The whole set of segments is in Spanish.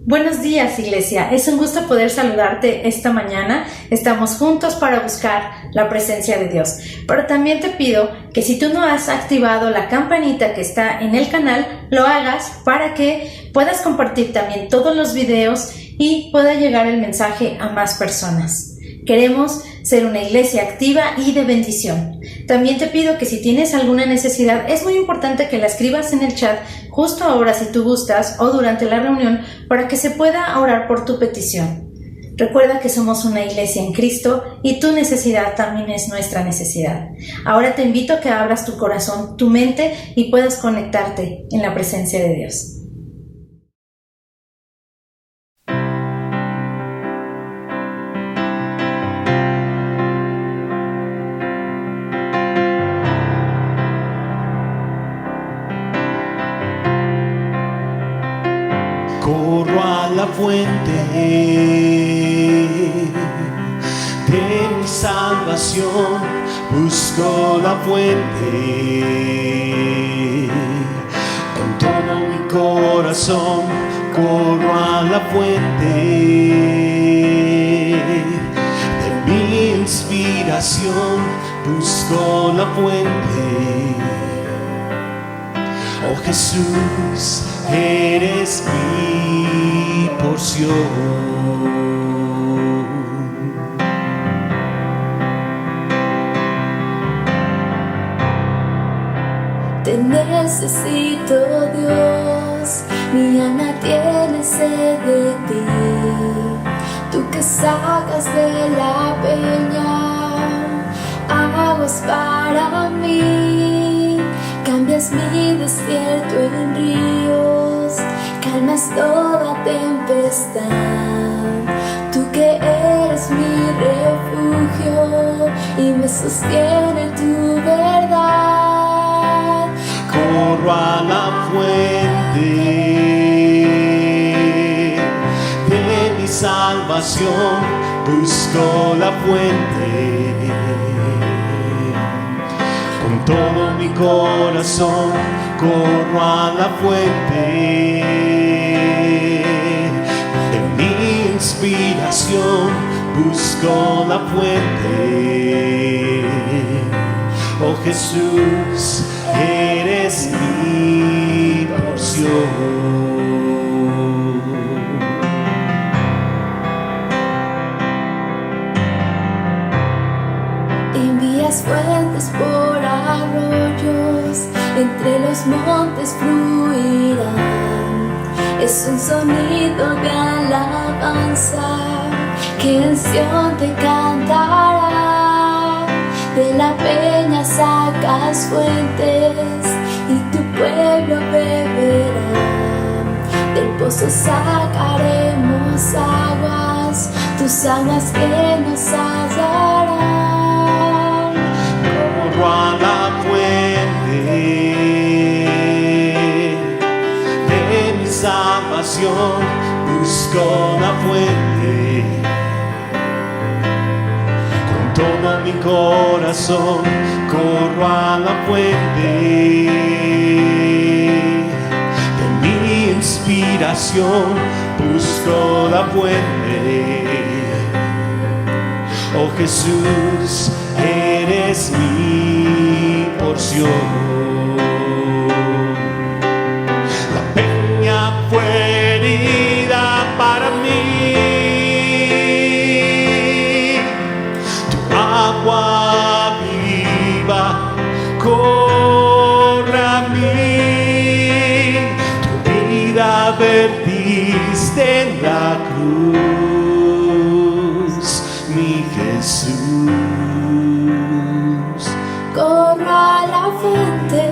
Buenos días, Iglesia. Es un gusto poder saludarte esta mañana. Estamos juntos para buscar la presencia de Dios. Pero también te pido que si tú no has activado la campanita que está en el canal, lo hagas para que puedas compartir también todos los videos y pueda llegar el mensaje a más personas. Queremos ser una iglesia activa y de bendición. También te pido que si tienes alguna necesidad, es muy importante que la escribas en el chat justo ahora si tú gustas o durante la reunión para que se pueda orar por tu petición. Recuerda que somos una iglesia en Cristo y tu necesidad también es nuestra necesidad. Ahora te invito a que abras tu corazón, tu mente y puedas conectarte en la presencia de Dios. Corro a la fuente de mi salvación, busco la fuente con todo mi corazón. Corro a la fuente de mi inspiración, busco la fuente. Oh Jesús, eres mi porción. Te necesito, Dios, mi alma tiene sed de ti. Tú que sacas de la peña aguas para mí, cambias mi desierto en ríos, calmas toda tempestad. Tú que eres mi refugio y me sostiene tu verdad. Corro a la fuente de mi salvación, busco la fuente con todo mi corazón. Corro a la fuente de mi inspiración, busco la fuente. Oh Jesús, eres mi porción. Envías fuentes por arroyos, entre los montes fluirán. Es un sonido de alabanza que en Sión te cantará. De la peña sacas fuentes y tu pueblo beberá. Del pozo sacaremos aguas, tus aguas que nos hallarán. Corro a la fuente de mi salvación, busco la fuente con todo mi corazón. Corro a la fuente de mi inspiración, busco la fuente. Oh Jesús, eres mi porción. La peña fue herida para mí, tu agua viva corre a mí, tu vida vertiste en la cruz, mi Jesús. Corro a la fuente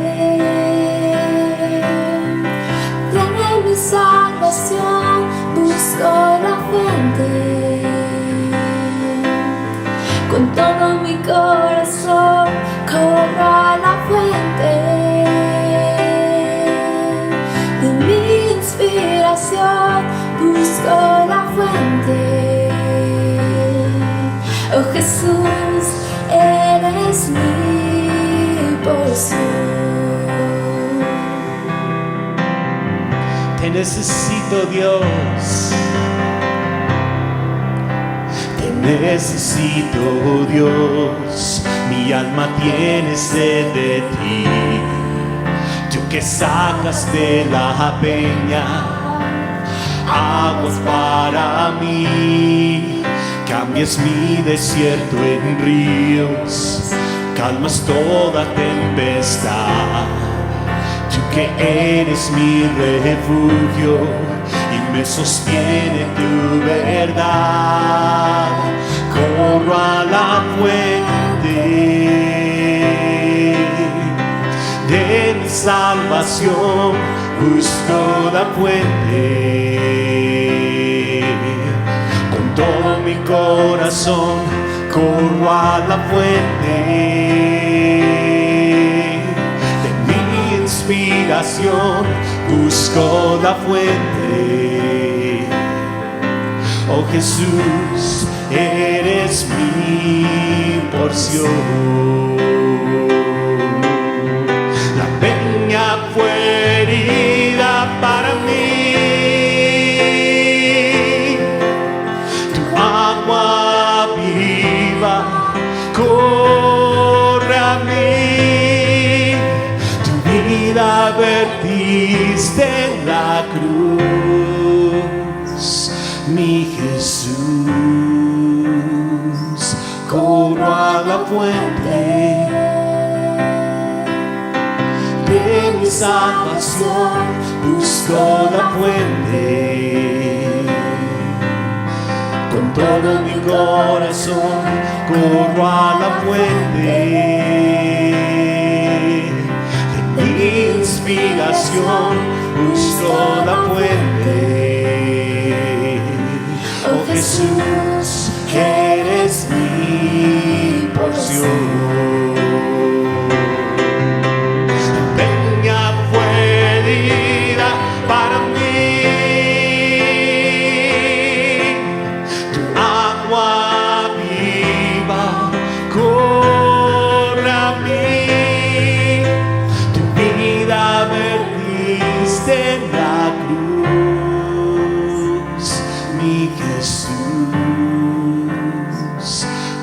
de mi salvación, busco la fuente con todo mi corazón. Corro a la fuente de mi inspiración, busco la fuente. Oh Jesús, eres mi porción. Te necesito, Dios. Te necesito, Dios. Mi alma tiene sed de ti. Tú que sacas de la peña aguas para mí. Cambias mi desierto en ríos, calmas toda tempestad. Tú que eres mi refugio y me sostiene tu verdad. Corro a la fuente de mi salvación, busco la fuente. Con todo mi corazón corro a la fuente de mi inspiración, busco la fuente. Oh Jesús, eres mi porción. La peña fue herida para mí, tu agua viva corre a mí, tu vida vertiste en la cruz, mi Jesús. Corro a la fuente de mi salvación, busco la fuente. Con todo mi corazón corro a la fuente de mi inspiración, busco la fuente. Oh Jesús, eres mi porción.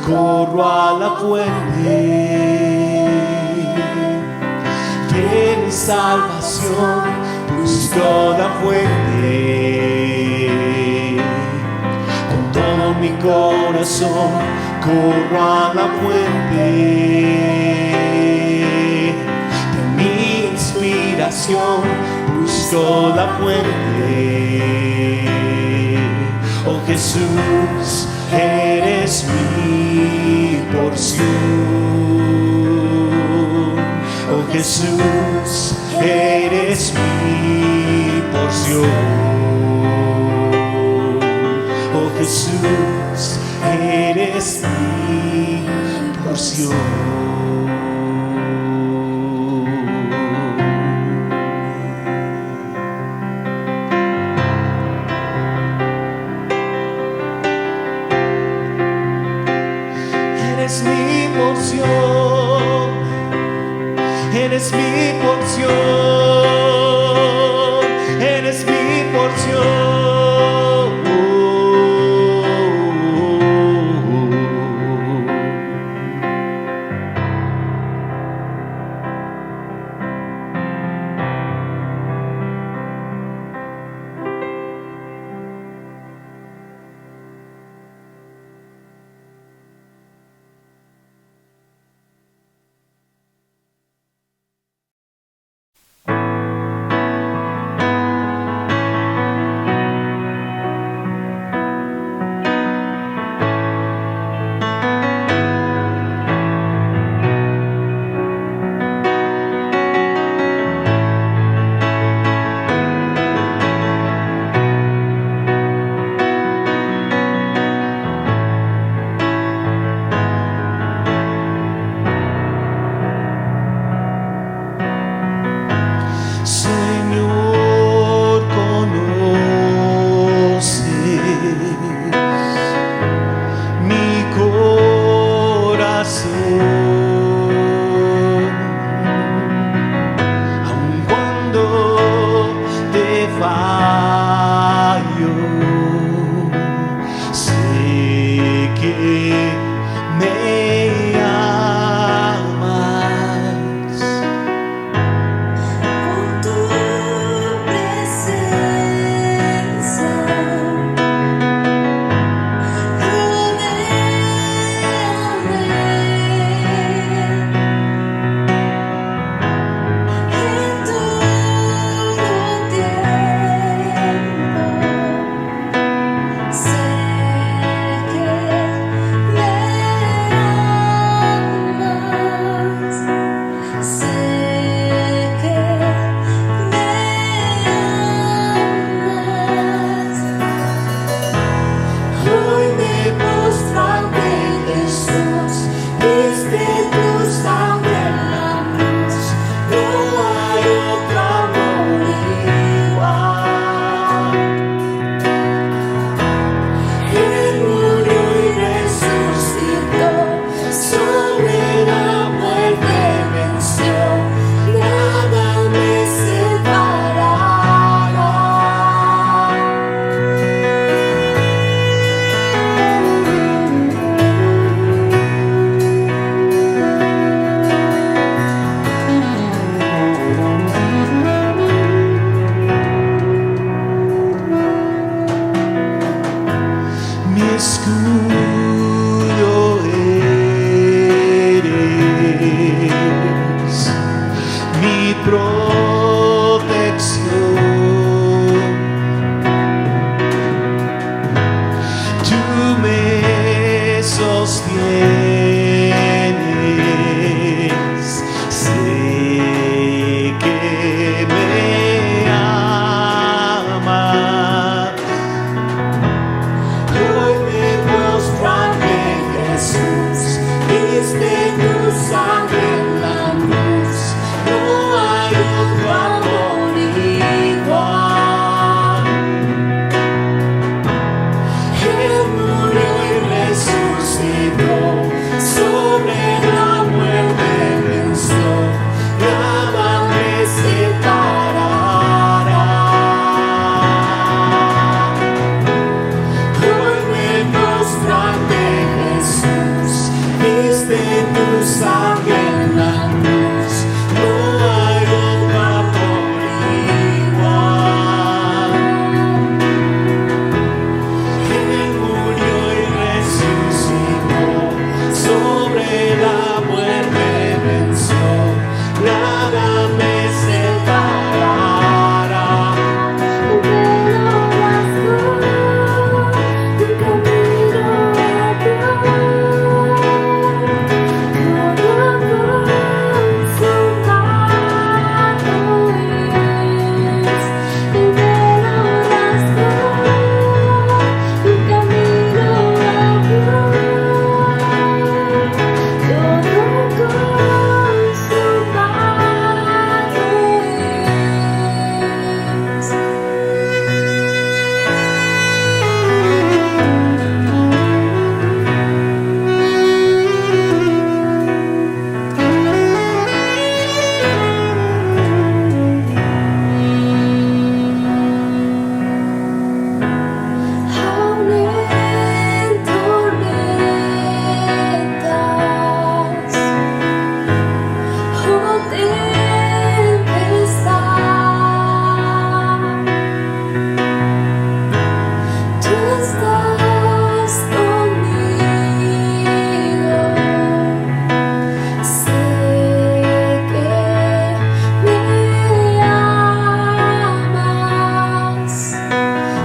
Corro a la fuente de mi salvación, busco la fuente. Con todo mi corazón corro a la fuente de mi inspiración, busco la fuente. Oh Jesús, eres mi porción. Oh Jesús, eres mi porción. Oh Jesús, eres mi porción. Eres mi porción, eres mi porción, eres mi porción.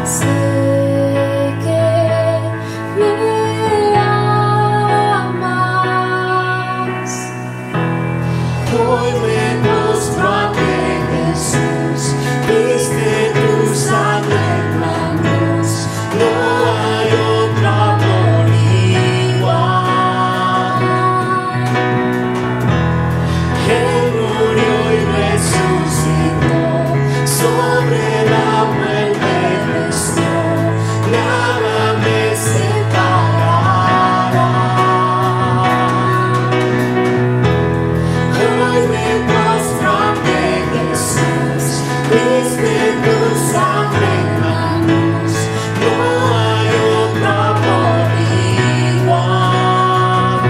sé que me amas. Hoy me postro ante Jesús, viste tu sangre en la cruz, no hay otro amor igual. Él murió y resucitó, sobre la muerte venció, nada me separará. Hoy me postro ante Jesús, viste tu sangre en la cruz, no hay otro amor igual.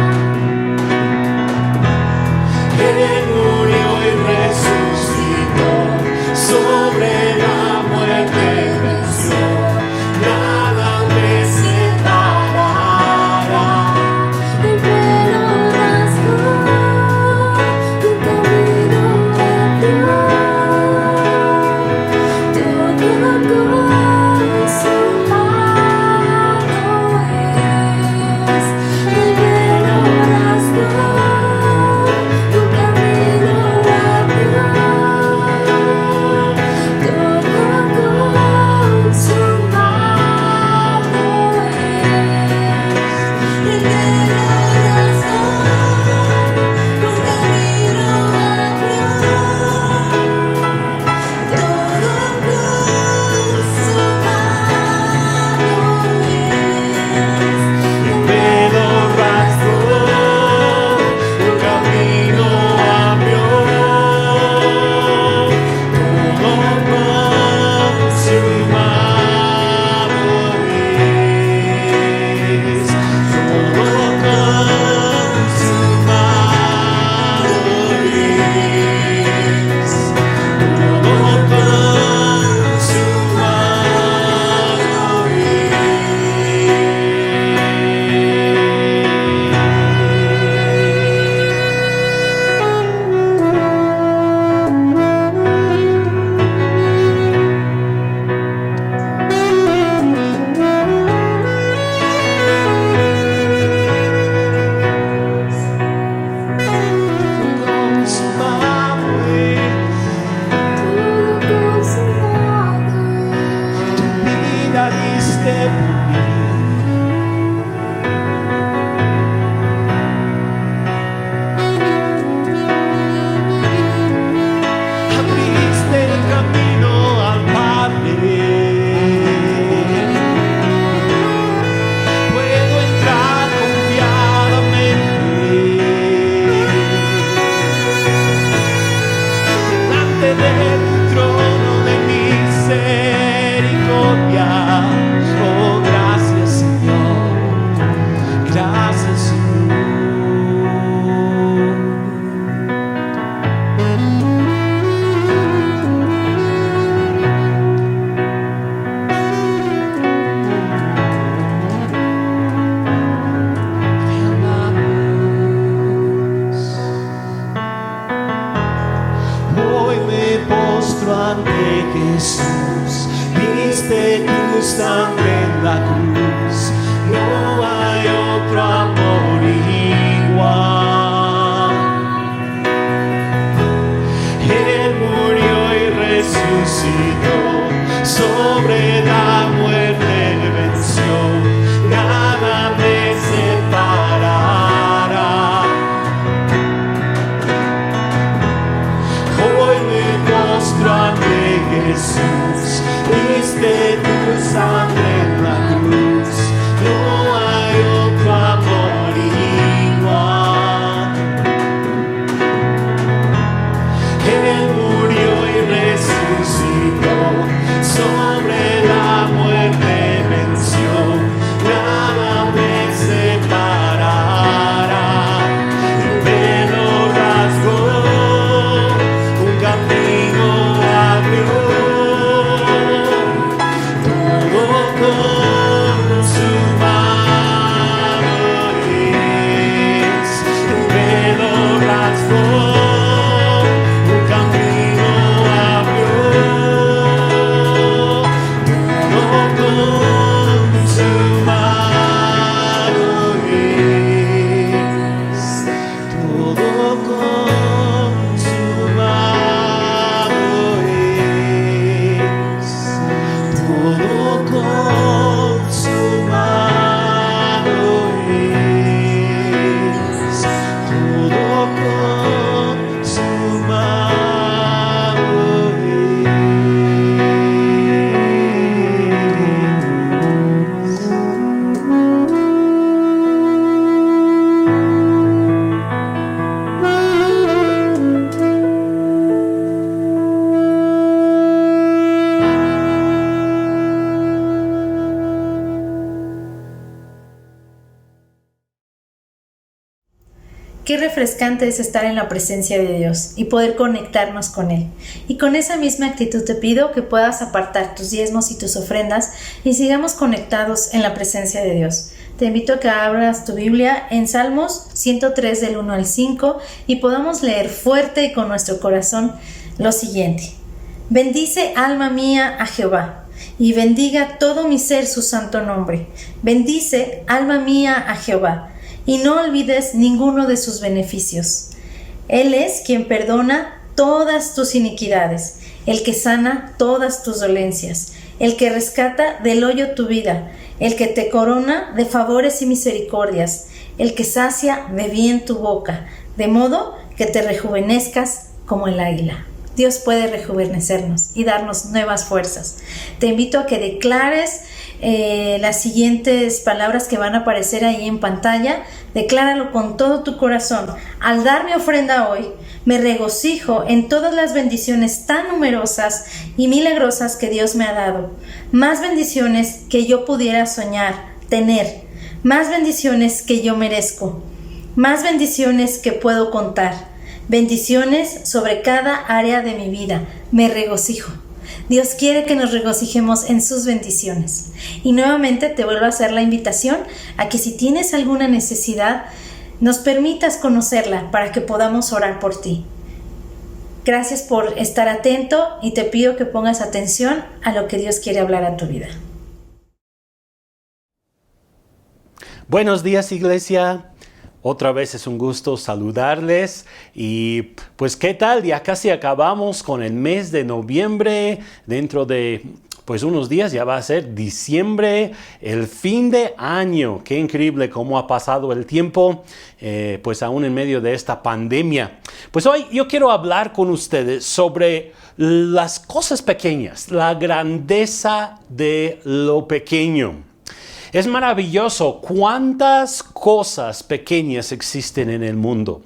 Él murió y resucitó, sobre la muerte venció, nada me separará. El pelo rasgó, tu camino abrió, todo consumado es. El pelo rasgó, tu camino abrió, todo consumado es. El pelo rasgó, tu camino abrió, todo consumado es. El pelo rasgó, un camino abrió, todo consumado es, todo consumado es, vida diste por mí. Abriste el camino al Padre. Puedo entrar confiadamente delante de tu trono de misericordia. Oh, gracias, Señor. Gracias, Señor. Te amamos. Hoy me postro ante Jesús, viste tu sangre en la cruz, no hay otro amor igual. Él murió y resucitó, sobre la muerte venció, nada me separará. Hoy me postro ante Jesús, viste tu sangre en la cruz, no hay otro amor igual. Él murió y resucitó, sobre la muerte venció, nada me separará. El pelo rasgó, un camino abrió, todo Qué refrescante es estar en la presencia de Dios y poder conectarnos con Él. Y con esa misma actitud te pido que puedas apartar tus diezmos y tus ofrendas y sigamos conectados en la presencia de Dios. Te invito a que abras tu Biblia en Salmos 103 del 1 al 5 y podamos leer fuerte y con nuestro corazón lo siguiente. Bendice, alma mía, a Jehová, y bendiga todo mi ser su santo nombre. Bendice, alma mía, a Jehová, y no olvides ninguno de sus beneficios. Él es quien perdona todas tus iniquidades, el que sana todas tus dolencias, el que rescata del hoyo tu vida, el que te corona de favores y misericordias, el que sacia de bien tu boca, de modo que te rejuvenezcas como el águila. Dios puede rejuvenecernos y darnos nuevas fuerzas. Te invito a que declares las siguientes palabras que van a aparecer ahí en pantalla. Decláralo con todo tu corazón. Al dar mi ofrenda hoy, me regocijo en todas las bendiciones tan numerosas y milagrosas que Dios me ha dado. Más bendiciones que yo pudiera soñar, tener. Más bendiciones que yo merezco. Más bendiciones que puedo contar. Bendiciones sobre cada área de mi vida. Me regocijo. Dios quiere que nos regocijemos en sus bendiciones. Y nuevamente te vuelvo a hacer la invitación a que si tienes alguna necesidad, nos permitas conocerla para que podamos orar por ti. Gracias por estar atento y te pido que pongas atención a lo que Dios quiere hablar a tu vida. Buenos días, iglesia. Otra vez es un gusto saludarles y pues ¿qué tal? Ya casi acabamos con el mes de noviembre. Dentro de pues unos días ya va a ser diciembre, el fin de año. Qué increíble cómo ha pasado el tiempo, pues aún en medio de esta pandemia. Pues hoy yo quiero hablar con ustedes sobre las cosas pequeñas, la grandeza de lo pequeño. Es maravilloso cuántas cosas pequeñas existen en el mundo.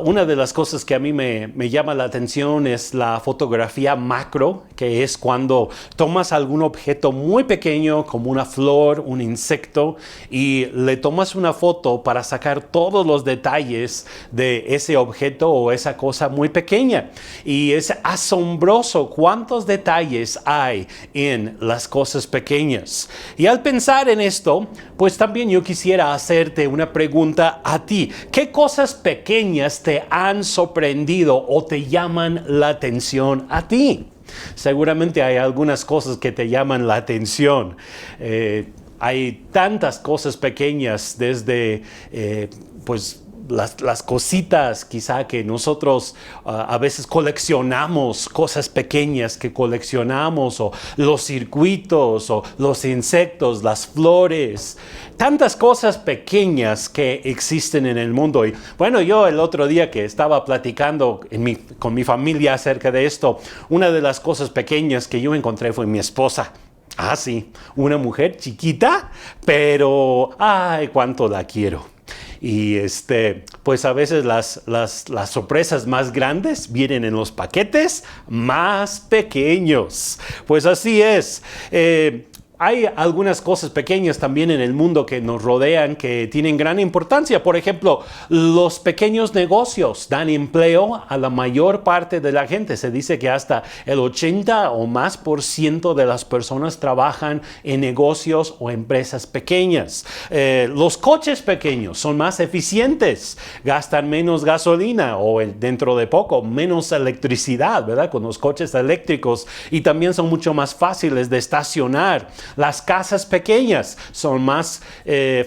Una de las cosas que a mí me llama la atención es la fotografía macro, que es cuando tomas algún objeto muy pequeño como una flor, un insecto, y le tomas una foto para sacar todos los detalles de ese objeto o esa cosa muy pequeña. Y es asombroso cuántos detalles hay en las cosas pequeñas. Y al pensar en esto, pues también yo quisiera hacerte una pregunta a ti. ¿Qué cosas pequeñas te han sorprendido o te llaman la atención a ti? Seguramente hay algunas cosas que te llaman la atención. Hay tantas cosas pequeñas desde pues las cositas quizá que nosotros a veces coleccionamos, cosas pequeñas que coleccionamos, o los circuitos, o los insectos, las flores, tantas cosas pequeñas que existen en el mundo. Y bueno, yo el otro día que estaba platicando con mi familia acerca de esto, una de las cosas pequeñas que yo encontré fue mi esposa. Ah, sí, una mujer chiquita, pero ¡ay, cuánto la quiero! Y pues a veces las sorpresas más grandes vienen en los paquetes más pequeños. Pues así es. Hay algunas cosas pequeñas también en el mundo que nos rodean que tienen gran importancia. Por ejemplo, los pequeños negocios dan empleo a la mayor parte de la gente. Se dice que hasta el 80 o más por ciento de las personas trabajan en negocios o empresas pequeñas. Los coches pequeños son más eficientes, gastan menos gasolina o dentro de poco menos electricidad, ¿verdad? Con los coches eléctricos, y también son mucho más fáciles de estacionar. Las casas pequeñas son más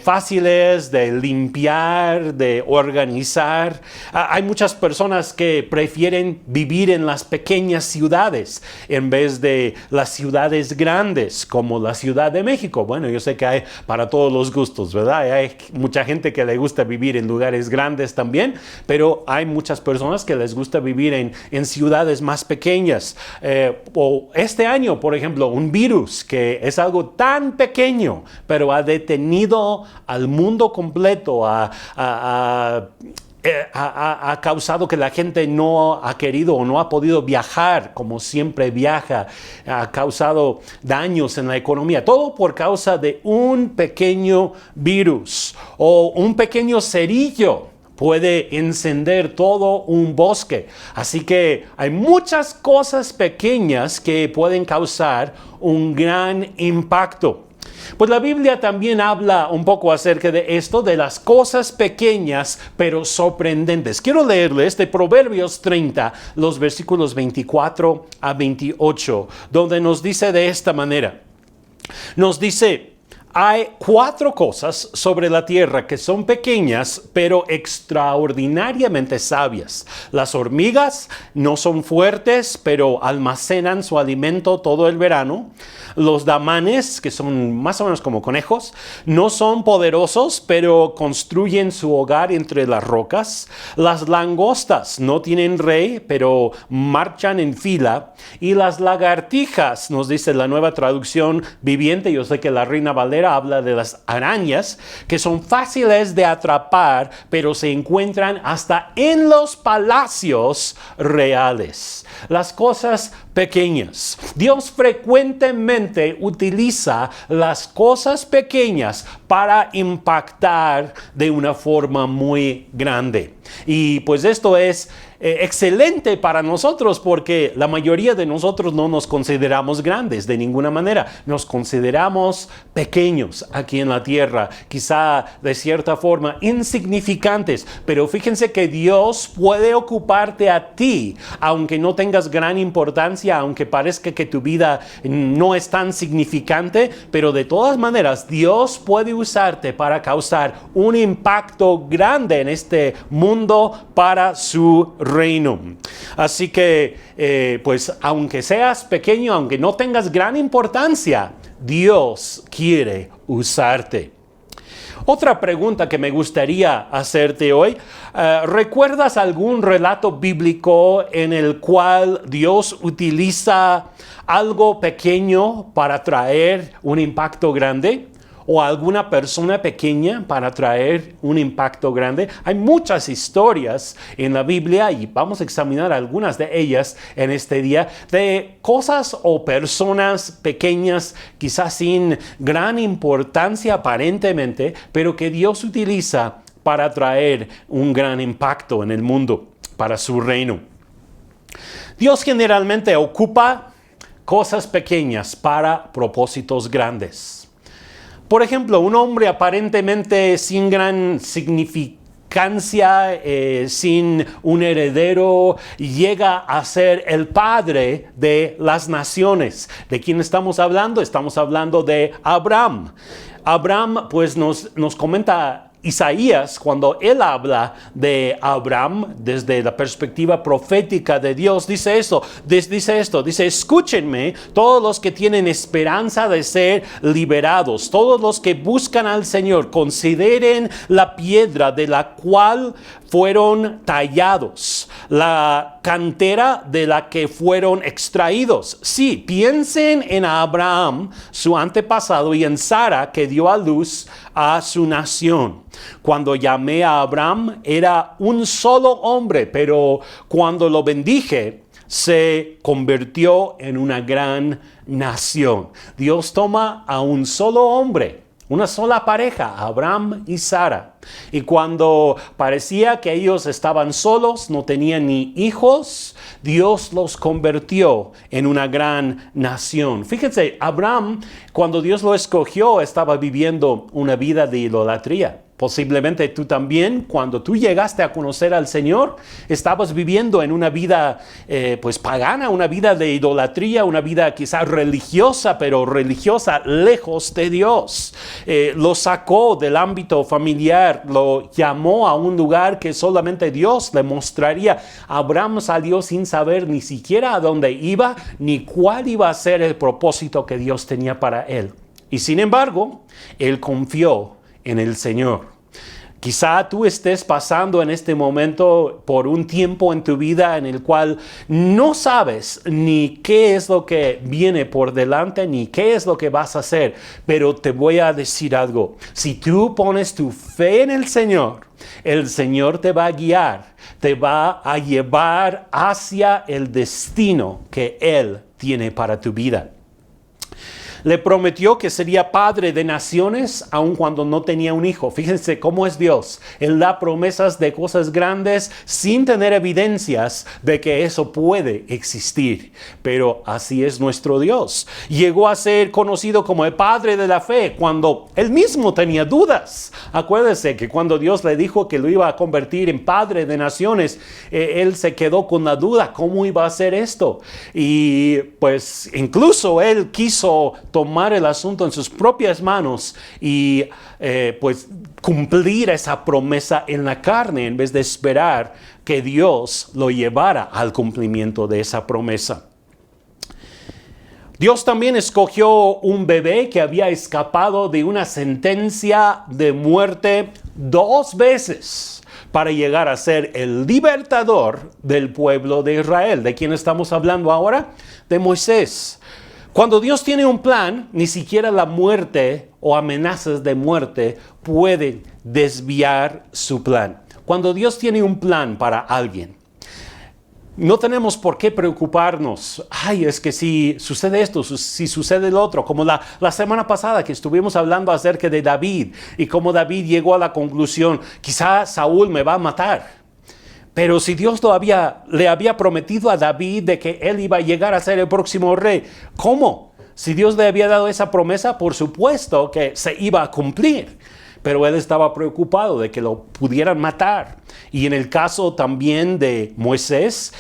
fáciles de limpiar, de organizar. Hay muchas personas que prefieren vivir en las pequeñas ciudades en vez de las ciudades grandes, como la Ciudad de México. Bueno, yo sé que hay para todos los gustos, ¿verdad? Hay mucha gente que le gusta vivir en lugares grandes también, pero hay muchas personas que les gusta vivir en ciudades más pequeñas. O este año, por ejemplo, un virus que es algo tan pequeño, pero ha detenido al mundo completo, ha causado que la gente no ha querido o no ha podido viajar como siempre viaja, ha causado daños en la economía, todo por causa de un pequeño virus o un pequeño cerillo. puede encender todo un bosque. Así que hay muchas cosas pequeñas que pueden causar un gran impacto. Pues la Biblia también habla un poco acerca de esto, de las cosas pequeñas pero sorprendentes. Quiero leerles de Proverbios 30, los versículos 24 a 28, donde nos dice de esta manera. Nos dice: hay 4 cosas sobre la tierra que son pequeñas, pero extraordinariamente sabias. Las hormigas no son fuertes, pero almacenan su alimento todo el verano. Los damanes, que son más o menos como conejos, no son poderosos, pero construyen su hogar entre las rocas. Las langostas no tienen rey, pero marchan en fila. Y las lagartijas, nos dice la Nueva Traducción Viviente, yo sé que la Reina Valera habla de las arañas, que son fáciles de atrapar, pero se encuentran hasta en los palacios reales. Las cosas pequeñas. Dios frecuentemente utiliza las cosas pequeñas para impactar de una forma muy grande. Y pues esto es excelente para nosotros, porque la mayoría de nosotros no nos consideramos grandes de ninguna manera. Nos consideramos pequeños aquí en la tierra, quizá de cierta forma insignificantes, pero fíjense que Dios puede ocuparte a ti, aunque no tengas gran importancia, aunque parezca que tu vida no es tan significante, pero de todas maneras Dios puede usarte para causar un impacto grande en este mundo para su reino. Así que, pues aunque seas pequeño, aunque no tengas gran importancia, Dios quiere usarte. Otra pregunta que me gustaría hacerte hoy: ¿recuerdas algún relato bíblico en el cual Dios utiliza algo pequeño para traer un impacto grande? ¿O alguna persona pequeña para traer un impacto grande? Hay muchas historias en la Biblia, y vamos a examinar algunas de ellas en este día, de cosas o personas pequeñas, quizás sin gran importancia aparentemente, pero que Dios utiliza para traer un gran impacto en el mundo, para su reino. Dios generalmente ocupa cosas pequeñas para propósitos grandes. Por ejemplo, un hombre aparentemente sin gran significancia, sin un heredero, llega a ser el padre de las naciones. ¿De quién estamos hablando? Estamos hablando de Abraham. Abraham, pues nos comenta Isaías, cuando él habla de Abraham desde la perspectiva profética de Dios, dice esto, dice: escúchenme todos los que tienen esperanza de ser liberados, todos los que buscan al Señor, consideren la piedra de la cual fueron tallados, la cantera de la que fueron extraídos. Sí, piensen en Abraham, su antepasado, y en Sara, que dio a luz a su nación. Cuando llamé a Abraham, era un solo hombre, pero cuando lo bendije, se convirtió en una gran nación. Dios toma a un solo hombre, una sola pareja, Abraham y Sara. Y cuando parecía que ellos estaban solos, no tenían ni hijos, Dios los convirtió en una gran nación. Fíjense, Abraham, cuando Dios lo escogió, estaba viviendo una vida de idolatría. Posiblemente tú también, cuando tú llegaste a conocer al Señor, estabas viviendo en una vida pues pagana, una vida de idolatría, una vida quizás religiosa, pero religiosa lejos de Dios. Lo sacó del ámbito familiar, lo llamó a un lugar que solamente Dios le mostraría. Abraham salió sin saber ni siquiera a dónde iba, ni cuál iba a ser el propósito que Dios tenía para él. Y sin embargo, él confió en el Señor. Quizá tú estés pasando en este momento por un tiempo en tu vida en el cual no sabes ni qué es lo que viene por delante, ni qué es lo que vas a hacer. Pero te voy a decir algo: si tú pones tu fe en el Señor te va a guiar, te va a llevar hacia el destino que Él tiene para tu vida. Le prometió que sería padre de naciones aun cuando no tenía un hijo. Fíjense cómo es Dios. Él da promesas de cosas grandes sin tener evidencias de que eso puede existir. Pero así es nuestro Dios. Llegó a ser conocido como el padre de la fe cuando él mismo tenía dudas. Acuérdense que cuando Dios le dijo que lo iba a convertir en padre de naciones, él se quedó con la duda, ¿cómo iba a hacer esto? Y pues incluso él quiso tomar el asunto en sus propias manos y pues cumplir esa promesa en la carne en vez de esperar que Dios lo llevara al cumplimiento de esa promesa. Dios también escogió un bebé que había escapado de una sentencia de muerte 2 veces para llegar a ser el libertador del pueblo de Israel. ¿De quién estamos hablando ahora? De Moisés. Cuando Dios tiene un plan, ni siquiera la muerte o amenazas de muerte pueden desviar su plan. Cuando Dios tiene un plan para alguien, no tenemos por qué preocuparnos. Ay, es que si sucede esto, si sucede lo otro. Como la semana pasada que estuvimos hablando acerca de David y cómo David llegó a la conclusión, quizá Saúl me va a matar. Pero si Dios le había prometido a David de que él iba a llegar a ser el próximo rey, ¿cómo? Si Dios le había dado esa promesa, por supuesto que se iba a cumplir. Pero él estaba preocupado de que lo pudieran matar. Y en el caso también de Moisés,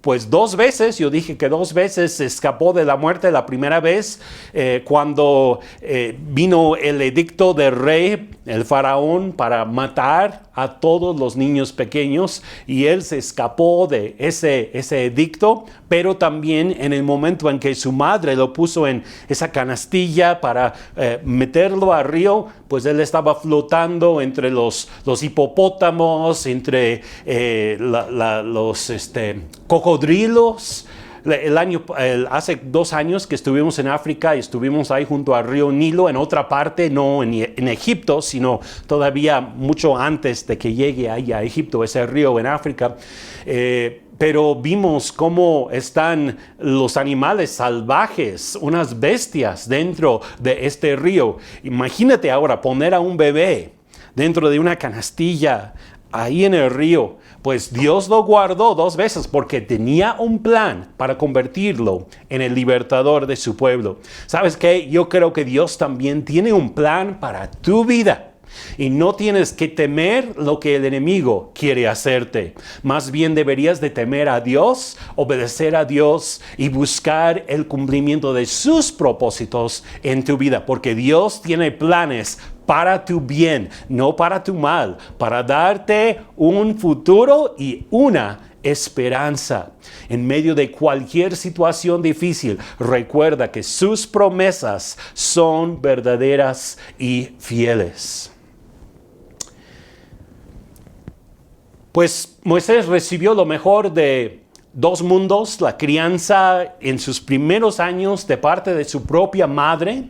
pues 2 veces, yo dije que 2 veces se escapó de la muerte. La primera vez cuando vino el edicto del rey, el faraón, para matar a todos los niños pequeños, y él se escapó de ese edicto, pero también en el momento en que su madre lo puso en esa canastilla para meterlo al río, pues él estaba flotando entre los hipopótamos, entre los cocodrilos. Hace 2 años que estuvimos en África y estuvimos ahí junto al río Nilo, en otra parte, no en Egipto, sino todavía mucho antes de que llegue ahí a Egipto, ese río en África. Pero vimos cómo están los animales salvajes, unas bestias dentro de este río. Imagínate ahora poner a un bebé dentro de una canastilla ahí en el río. Pues Dios lo guardó 2 veces porque tenía un plan para convertirlo en el libertador de su pueblo. ¿Sabes qué? Yo creo que Dios también tiene un plan para tu vida. Y no tienes que temer lo que el enemigo quiere hacerte. Más bien deberías de temer a Dios, obedecer a Dios y buscar el cumplimiento de sus propósitos en tu vida. Porque Dios tiene planes para tu bien, no para tu mal, para darte un futuro y una esperanza. En medio de cualquier situación difícil, recuerda que sus promesas son verdaderas y fieles. Pues Moisés recibió lo mejor de 2 mundos, la crianza en sus primeros años de parte de su propia madre,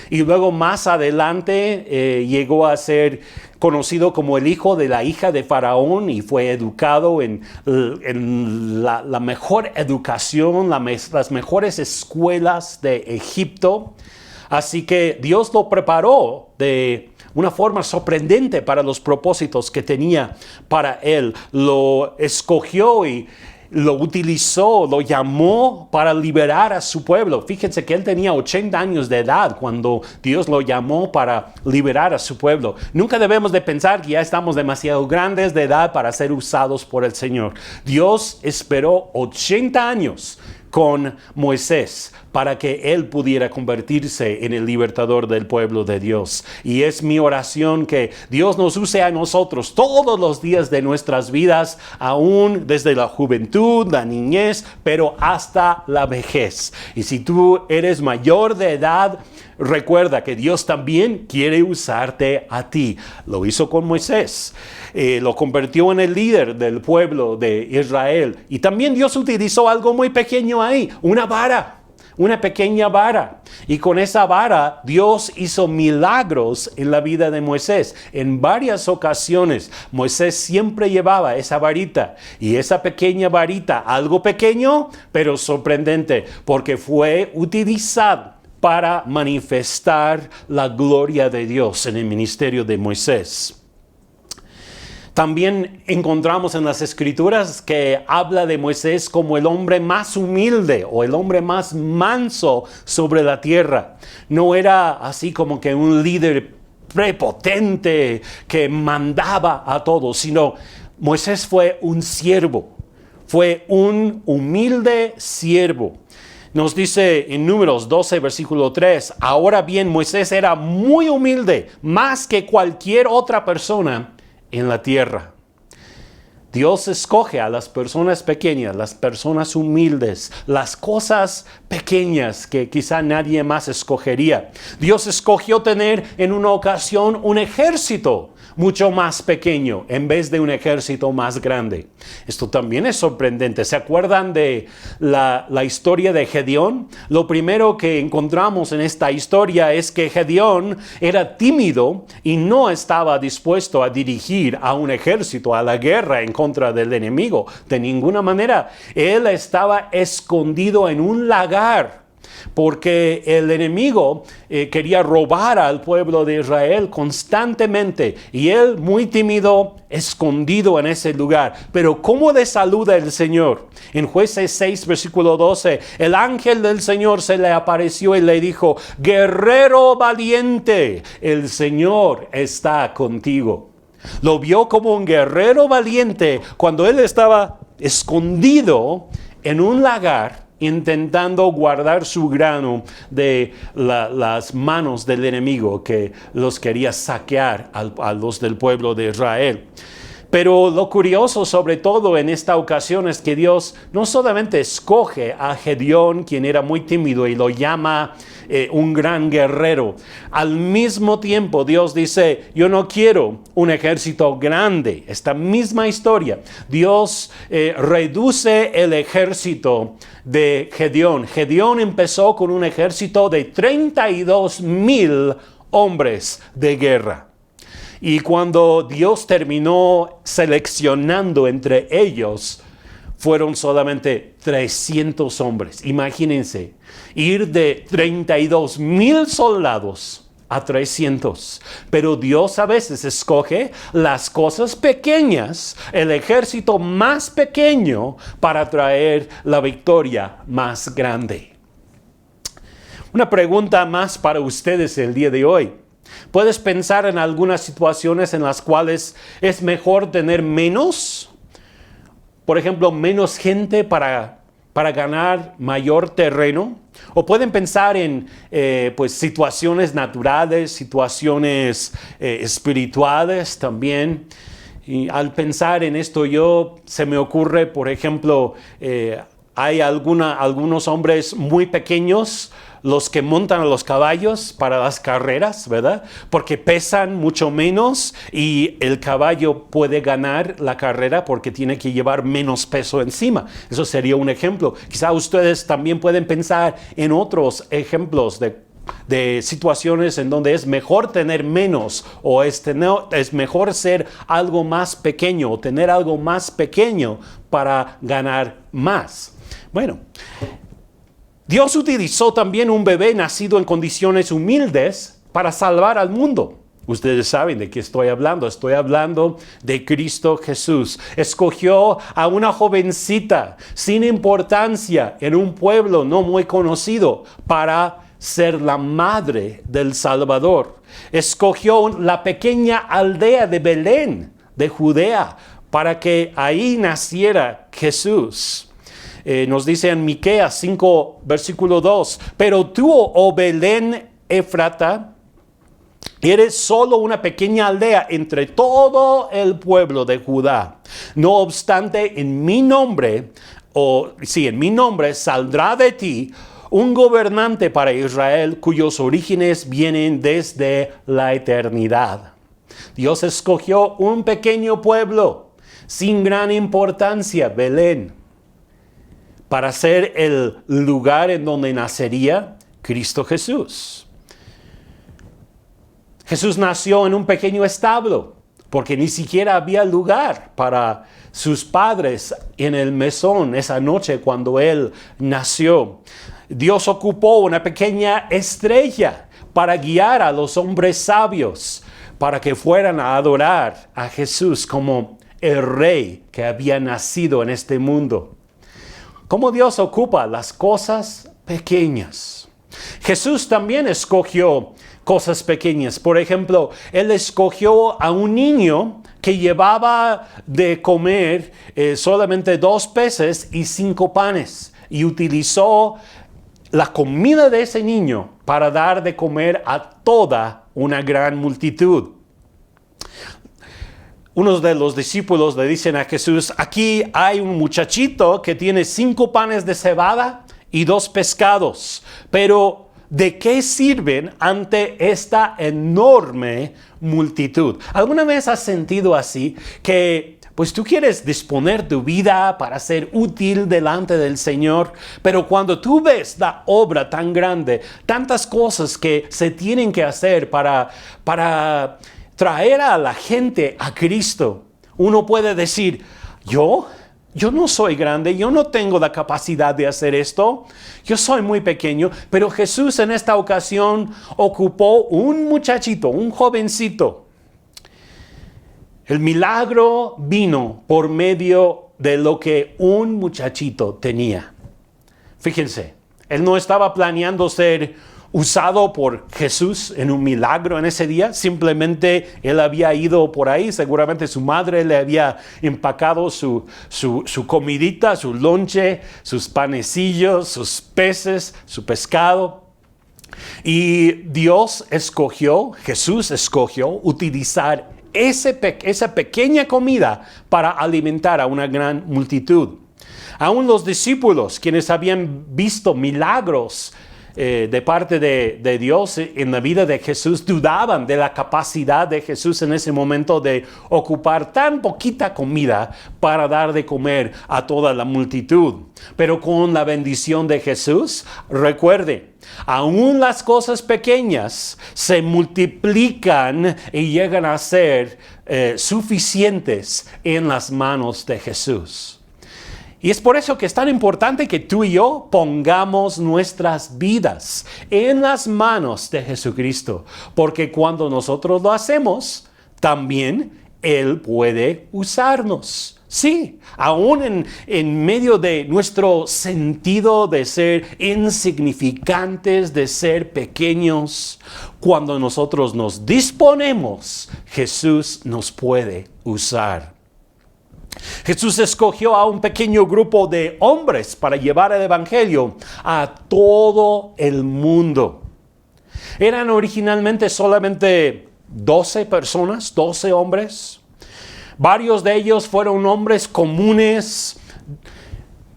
y luego más adelante llegó a ser conocido como el hijo de la hija de Faraón y fue educado en la mejor educación, las mejores escuelas de Egipto. Así que Dios lo preparó de una forma sorprendente para los propósitos que tenía para él. Lo escogió y lo utilizó, lo llamó para liberar a su pueblo. Fíjense que él tenía 80 años de edad cuando Dios lo llamó para liberar a su pueblo. Nunca debemos de pensar que ya estamos demasiado grandes de edad para ser usados por el Señor. Dios esperó 80 años con Moisés para que él pudiera convertirse en el libertador del pueblo de Dios. Y es mi oración que Dios nos use a nosotros todos los días de nuestras vidas, aún desde la juventud, la niñez, pero hasta la vejez. Y si tú eres mayor de edad, recuerda que Dios también quiere usarte a ti. Lo hizo con Moisés. Lo convirtió en el líder del pueblo de Israel. Y también Dios utilizó algo muy pequeño ahí, una vara. Una pequeña vara. Y con esa vara Dios hizo milagros en la vida de Moisés. En varias ocasiones Moisés siempre llevaba esa varita. Y esa pequeña varita, algo pequeño pero sorprendente, porque fue utilizada para manifestar la gloria de Dios en el ministerio de Moisés. También encontramos en las Escrituras que habla de Moisés como el hombre más humilde o el hombre más manso sobre la tierra. No era así como que un líder prepotente que mandaba a todos, sino Moisés fue un siervo, fue un humilde siervo. Nos dice en Números 12, versículo 3, ahora bien, Moisés era muy humilde, más que cualquier otra persona en la tierra. Dios escoge a las personas pequeñas, las personas humildes, las cosas pequeñas que quizá nadie más escogería. Dios escogió tener en una ocasión un ejército mucho más pequeño en vez de un ejército más grande. Esto también es sorprendente. ¿Se acuerdan de la historia de Gedeón? Lo primero que encontramos en esta historia es que Gedeón era tímido y no estaba dispuesto a dirigir a un ejército a la guerra en contra del enemigo. De ninguna manera. Él estaba escondido en un lagar, porque el enemigo quería robar al pueblo de Israel constantemente, y él muy tímido, escondido en ese lugar. Pero ¿cómo le saluda el Señor? En Jueces 6, versículo 12, el ángel del Señor se le apareció y le dijo, guerrero valiente, el Señor está contigo. Lo vio como un guerrero valiente cuando él estaba escondido en un lagar, intentando guardar su grano de las manos del enemigo que los quería saquear a los del pueblo de Israel. Pero lo curioso sobre todo en esta ocasión es que Dios no solamente escoge a Gedeón, quien era muy tímido, y lo llama un gran guerrero. Al mismo tiempo Dios dice, yo no quiero un ejército grande. Esta misma historia, Dios reduce el ejército de Gedeón. Gedeón empezó con un ejército de 32,000 hombres de guerra. Y cuando Dios terminó seleccionando entre ellos, fueron solamente 300 hombres. Imagínense, ir de 32,000 soldados a 300. Pero Dios a veces escoge las cosas pequeñas, el ejército más pequeño, para traer la victoria más grande. Una pregunta más para ustedes el día de hoy. ¿Puedes pensar en algunas situaciones en las cuales es mejor tener menos? Por ejemplo, menos gente para ganar mayor terreno. O pueden pensar en situaciones naturales, situaciones espirituales también. Y al pensar en esto se me ocurre, por ejemplo, hay algunos hombres muy pequeños, los que montan a los caballos para las carreras, ¿verdad? Porque pesan mucho menos y el caballo puede ganar la carrera porque tiene que llevar menos peso encima. Eso sería un ejemplo. Quizá ustedes también pueden pensar en otros ejemplos de situaciones en donde es mejor tener menos o es mejor ser algo más pequeño o tener algo más pequeño para ganar más. Bueno, Dios utilizó también un bebé nacido en condiciones humildes para salvar al mundo. Ustedes saben de qué estoy hablando. Estoy hablando de Cristo Jesús. Escogió a una jovencita sin importancia en un pueblo no muy conocido para ser la madre del Salvador. Escogió la pequeña aldea de Belén, de Judea, para que ahí naciera Jesús. Nos dice en Miqueas 5, versículo 2, pero tú, oh Belén Efrata, eres solo una pequeña aldea entre todo el pueblo de Judá. No obstante, en mi nombre saldrá de ti un gobernante para Israel cuyos orígenes vienen desde la eternidad. Dios escogió un pequeño pueblo sin gran importancia, Belén, para ser el lugar en donde nacería Cristo Jesús. Jesús nació en un pequeño establo, porque ni siquiera había lugar para sus padres en el mesón esa noche cuando Él nació. Dios ocupó una pequeña estrella para guiar a los hombres sabios, para que fueran a adorar a Jesús como el rey que había nacido en este mundo. Cómo Dios ocupa las cosas pequeñas. Jesús también escogió cosas pequeñas. Por ejemplo, Él escogió a un niño que llevaba de comer solamente 2 peces y 5 panes. Y utilizó la comida de ese niño para dar de comer a toda una gran multitud. Unos de los discípulos le dicen a Jesús: aquí hay un muchachito que tiene 5 panes de cebada y 2 pescados, pero ¿de qué sirven ante esta enorme multitud? ¿Alguna vez has sentido así que pues tú quieres disponer tu vida para ser útil delante del Señor, pero cuando tú ves la obra tan grande, tantas cosas que se tienen que hacer para traer a la gente a Cristo, uno puede decir: yo no soy grande, yo no tengo la capacidad de hacer esto, yo soy muy pequeño. Pero Jesús en esta ocasión ocupó un muchachito, un jovencito. El milagro vino por medio de lo que un muchachito tenía. Fíjense, él no estaba planeando ser usado por Jesús en un milagro en ese día. Simplemente él había ido por ahí. Seguramente su madre le había empacado su comidita, su lonche, sus panecillos, sus peces, su pescado. Y Jesús escogió utilizar esa pequeña comida para alimentar a una gran multitud. Aún los discípulos, quienes habían visto milagros de parte de Dios en la vida de Jesús, dudaban de la capacidad de Jesús en ese momento de ocupar tan poquita comida para dar de comer a toda la multitud. Pero con la bendición de Jesús, recuerde, aún las cosas pequeñas se multiplican y llegan a ser suficientes en las manos de Jesús. Y es por eso que es tan importante que tú y yo pongamos nuestras vidas en las manos de Jesucristo. Porque cuando nosotros lo hacemos, también Él puede usarnos. Sí, aún en medio de nuestro sentido de ser insignificantes, de ser pequeños, cuando nosotros nos disponemos, Jesús nos puede usar. Jesús escogió a un pequeño grupo de hombres para llevar el evangelio a todo el mundo. Eran originalmente solamente 12 personas, 12 hombres. Varios de ellos fueron hombres comunes,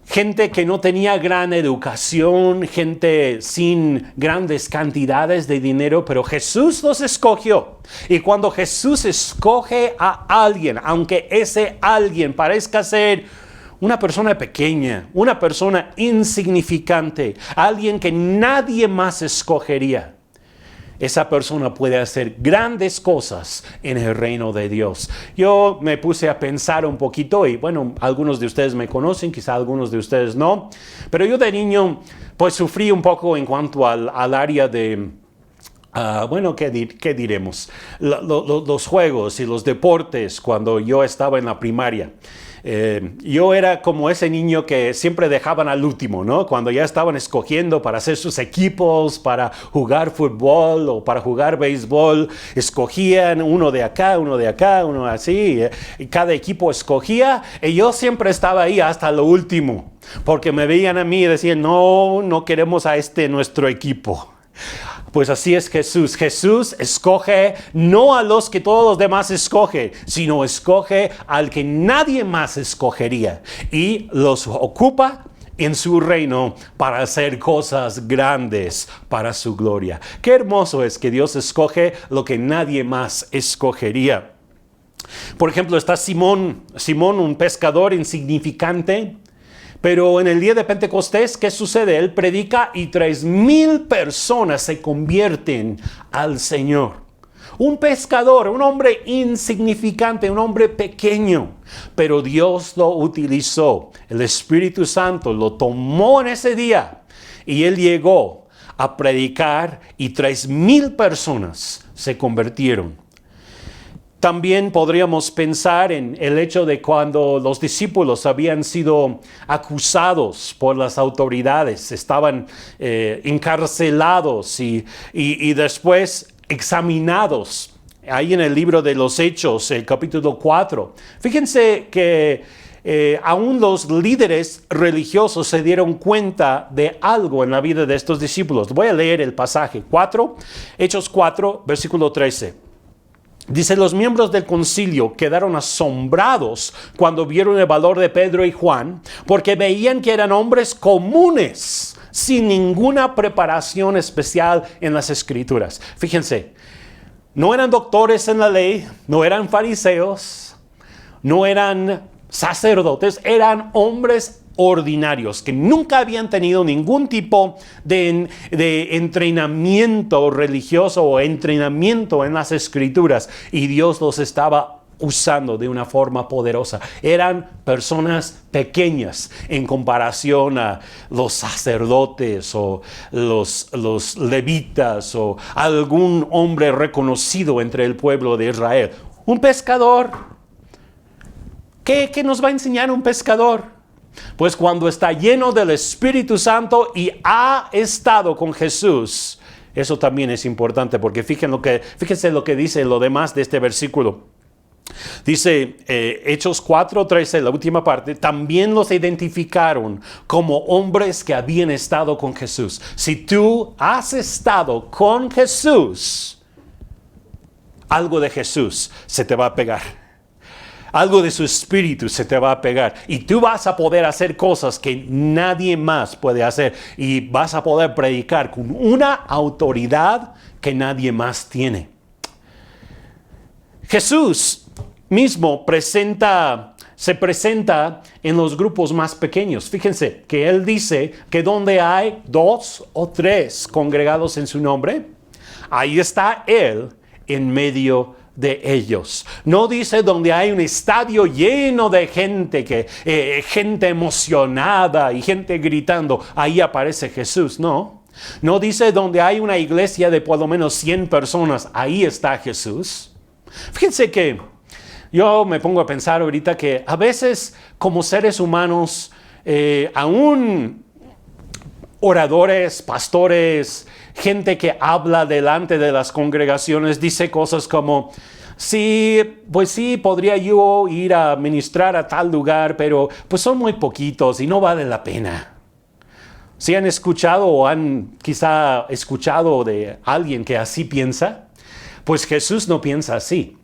gente que no tenía gran educación, gente sin grandes cantidades de dinero, pero Jesús los escogió. Y cuando Jesús escoge a alguien, aunque ese alguien parezca ser una persona pequeña, una persona insignificante, alguien que nadie más escogería, esa persona puede hacer grandes cosas en el reino de Dios. Yo me puse a pensar un poquito y bueno, algunos de ustedes me conocen, quizá algunos de ustedes no. Pero yo de niño pues sufrí un poco en cuanto al área de, ¿qué diremos? Los juegos y los deportes cuando yo estaba en la primaria. Yo era como ese niño que siempre dejaban al último, ¿no? Cuando ya estaban escogiendo para hacer sus equipos, para jugar fútbol o para jugar béisbol, escogían uno de acá, uno así, y cada equipo escogía, y yo siempre estaba ahí hasta lo último, porque me veían a mí y decían, no queremos a nuestro equipo. Pues así es Jesús. Jesús escoge no a los que todos los demás escogen, sino escoge al que nadie más escogería y los ocupa en su reino para hacer cosas grandes para su gloria. Qué hermoso es que Dios escoge lo que nadie más escogería. Por ejemplo, está Simón, un pescador insignificante. Pero en el día de Pentecostés, ¿qué sucede? Él predica y 3,000 personas se convierten al Señor. Un pescador, un hombre insignificante, un hombre pequeño. Pero Dios lo utilizó. El Espíritu Santo lo tomó en ese día y él llegó a predicar y 3,000 personas se convirtieron. También podríamos pensar en el hecho de cuando los discípulos habían sido acusados por las autoridades, estaban encarcelados y después examinados. Ahí en el libro de los Hechos, el capítulo 4. Fíjense que aún los líderes religiosos se dieron cuenta de algo en la vida de estos discípulos. Voy a leer el pasaje 4, Hechos 4, versículo 13. Dice, los miembros del concilio quedaron asombrados cuando vieron el valor de Pedro y Juan, porque veían que eran hombres comunes, sin ninguna preparación especial en las Escrituras. Fíjense, no eran doctores en la ley, no eran fariseos, no eran sacerdotes, eran hombres ordinarios que nunca habían tenido ningún tipo de entrenamiento religioso o entrenamiento en las Escrituras, y Dios los estaba usando de una forma poderosa. Eran personas pequeñas en comparación a los sacerdotes o los levitas o algún hombre reconocido entre el pueblo de Israel. Un pescador. ¿Qué nos va a enseñar un pescador? Pues cuando está lleno del Espíritu Santo y ha estado con Jesús. Eso también es importante, porque fíjense lo que dice lo demás de este versículo. Dice Hechos 4:13, la última parte, también los identificaron como hombres que habían estado con Jesús. Si tú has estado con Jesús, algo de Jesús se te va a pegar. Algo de su espíritu se te va a pegar y tú vas a poder hacer cosas que nadie más puede hacer, y vas a poder predicar con una autoridad que nadie más tiene. Jesús mismo se presenta en los grupos más pequeños. Fíjense que Él dice que donde hay 2 o 3 congregados en su nombre, ahí está Él en medio de ellos. No dice donde hay un estadio lleno de gente, gente emocionada y gente gritando, ahí aparece Jesús. No dice donde hay una iglesia de por lo menos 100 personas, ahí está Jesús. Fíjense que yo me pongo a pensar ahorita que a veces como seres humanos, aún oradores, pastores, gente que habla delante de las congregaciones, dice cosas como, sí, pues sí, podría yo ir a ministrar a tal lugar, pero pues son muy poquitos y no vale la pena. Si han escuchado o han quizá escuchado de alguien que así piensa, pues Jesús no piensa así.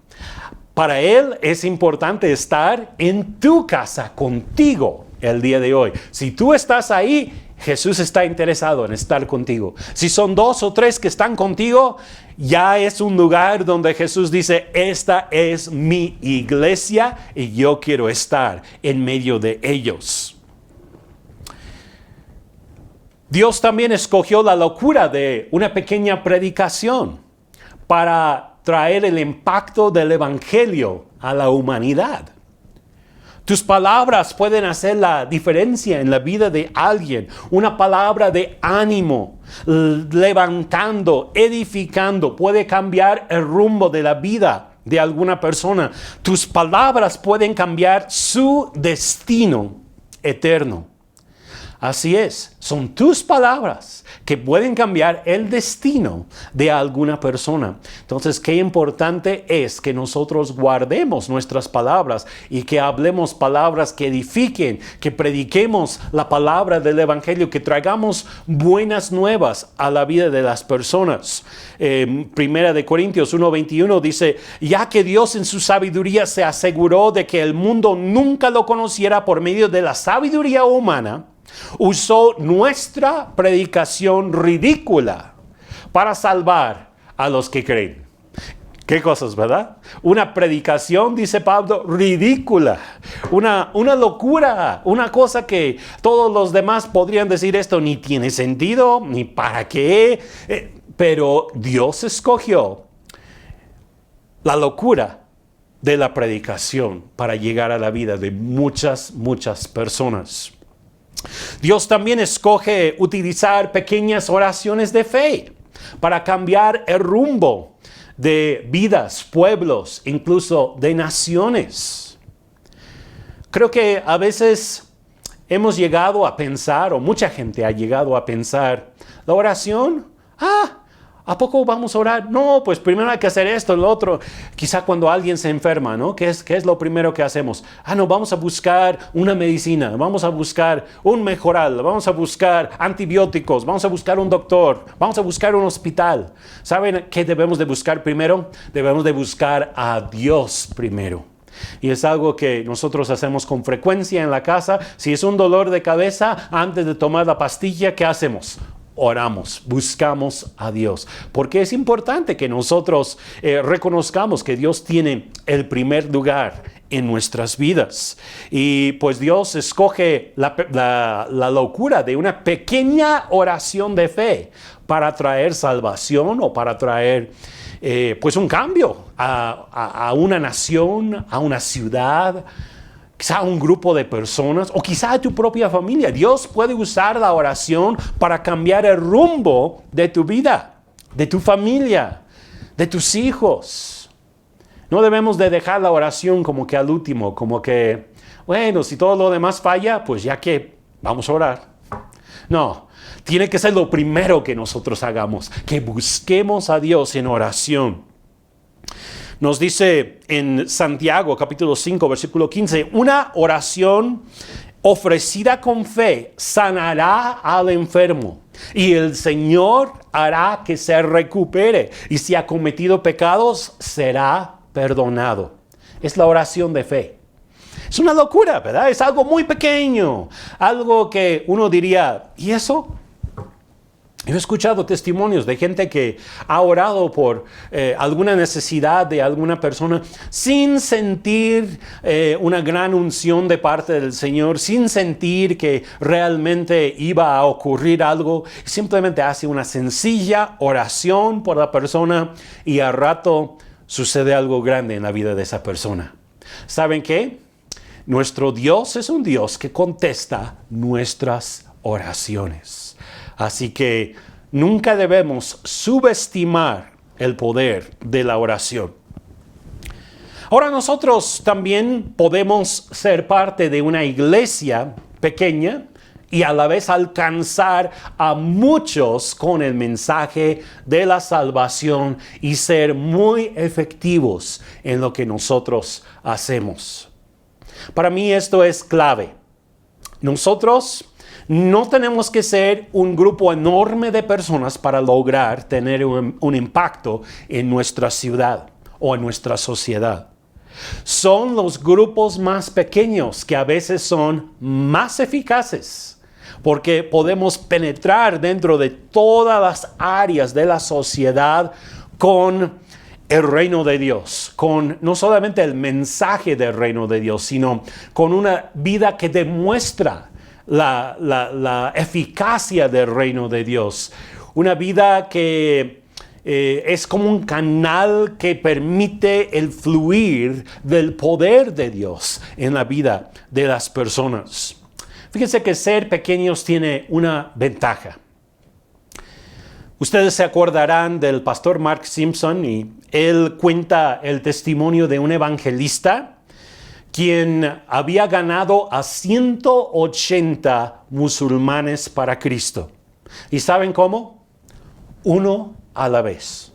Para Él es importante estar en tu casa contigo el día de hoy. Si tú estás ahí, Jesús está interesado en estar contigo. Si son 2 o 3 que están contigo, ya es un lugar donde Jesús dice, esta es mi iglesia y yo quiero estar en medio de ellos. Dios también escogió la locura de una pequeña predicación para traer el impacto del evangelio a la humanidad. Tus palabras pueden hacer la diferencia en la vida de alguien. Una palabra de ánimo, levantando, edificando, puede cambiar el rumbo de la vida de alguna persona. Tus palabras pueden cambiar su destino eterno. Así es, son tus palabras que pueden cambiar el destino de alguna persona. Entonces, qué importante es que nosotros guardemos nuestras palabras y que hablemos palabras que edifiquen, que prediquemos la palabra del evangelio, que traigamos buenas nuevas a la vida de las personas. Primera de Corintios 1:21 dice, ya que Dios en su sabiduría se aseguró de que el mundo nunca lo conociera por medio de la sabiduría humana, usó nuestra predicación ridícula para salvar a los que creen. Qué cosas, ¿verdad? Una predicación, dice Pablo, ridícula. Una locura. Una cosa que todos los demás podrían decir, esto ni tiene sentido, ni para qué. Pero Dios escogió la locura de la predicación para llegar a la vida de muchas personas. Dios también escoge utilizar pequeñas oraciones de fe para cambiar el rumbo de vidas, pueblos, incluso de naciones. Creo que a veces hemos llegado a pensar, o mucha gente ha llegado a pensar, la oración, ¿a poco vamos a orar? No, pues primero hay que hacer esto, lo otro. Quizá cuando alguien se enferma, ¿no? ¿Qué es lo primero que hacemos? No, vamos a buscar una medicina, vamos a buscar un mejoral, vamos a buscar antibióticos, vamos a buscar un doctor, vamos a buscar un hospital. ¿Saben qué debemos de buscar primero? Debemos de buscar a Dios primero. Y es algo que nosotros hacemos con frecuencia en la casa. Si es un dolor de cabeza, antes de tomar la pastilla, ¿qué hacemos? Oramos, buscamos a Dios, porque es importante que nosotros reconozcamos que Dios tiene el primer lugar en nuestras vidas. Y pues Dios escoge la locura de una pequeña oración de fe para traer salvación o para traer pues un cambio a una nación, a una ciudad, quizá a un grupo de personas o quizá a tu propia familia. Dios puede usar la oración para cambiar el rumbo de tu vida, de tu familia, de tus hijos. No debemos de dejar la oración como que al último, como que, bueno, si todo lo demás falla, pues ya que vamos a orar. No, tiene que ser lo primero que nosotros hagamos, que busquemos a Dios en oración. Nos dice en Santiago capítulo 5 versículo 15, una oración ofrecida con fe sanará al enfermo y el Señor hará que se recupere y si ha cometido pecados será perdonado. Es la oración de fe. Es una locura, ¿verdad? Es algo muy pequeño, algo que uno diría, ¿y eso? Yo he escuchado testimonios de gente que ha orado por alguna necesidad de alguna persona sin sentir una gran unción de parte del Señor, sin sentir que realmente iba a ocurrir algo. Simplemente hace una sencilla oración por la persona y al rato sucede algo grande en la vida de esa persona. ¿Saben qué? Nuestro Dios es un Dios que contesta nuestras oraciones. Así que nunca debemos subestimar el poder de la oración. Ahora nosotros también podemos ser parte de una iglesia pequeña y a la vez alcanzar a muchos con el mensaje de la salvación y ser muy efectivos en lo que nosotros hacemos. Para mí esto es clave. Nosotros no tenemos que ser un grupo enorme de personas para lograr tener un impacto en nuestra ciudad o en nuestra sociedad. Son los grupos más pequeños que a veces son más eficaces porque podemos penetrar dentro de todas las áreas de la sociedad con el reino de Dios, con no solamente el mensaje del reino de Dios, sino con una vida que demuestra la eficacia del reino de Dios. Una vida que es como un canal que permite el fluir del poder de Dios en la vida de las personas. Fíjense que ser pequeños tiene una ventaja. Ustedes se acordarán del pastor Mark Simpson y él cuenta el testimonio de un evangelista quien había ganado a 180 musulmanes para Cristo. ¿Y saben cómo? Uno a la vez.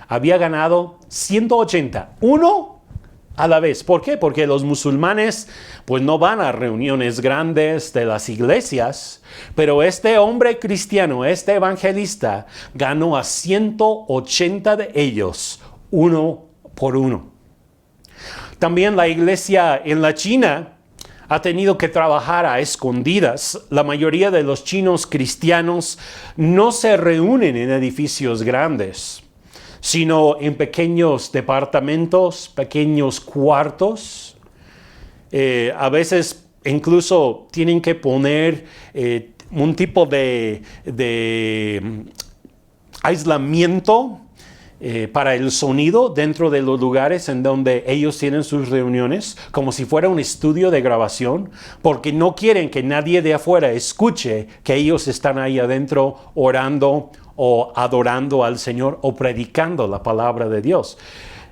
Había ganado 180, uno a la vez. ¿Por qué? Porque los musulmanes pues no van a reuniones grandes de las iglesias, pero este hombre cristiano, este evangelista, ganó a 180 de ellos, uno por uno. También la iglesia en la China ha tenido que trabajar a escondidas. La mayoría de los chinos cristianos no se reúnen en edificios grandes, sino en pequeños departamentos, pequeños cuartos. A veces incluso tienen que poner un tipo de aislamiento para el sonido dentro de los lugares en donde ellos tienen sus reuniones, como si fuera un estudio de grabación, porque no quieren que nadie de afuera escuche que ellos están ahí adentro orando o adorando al Señor o predicando la palabra de Dios.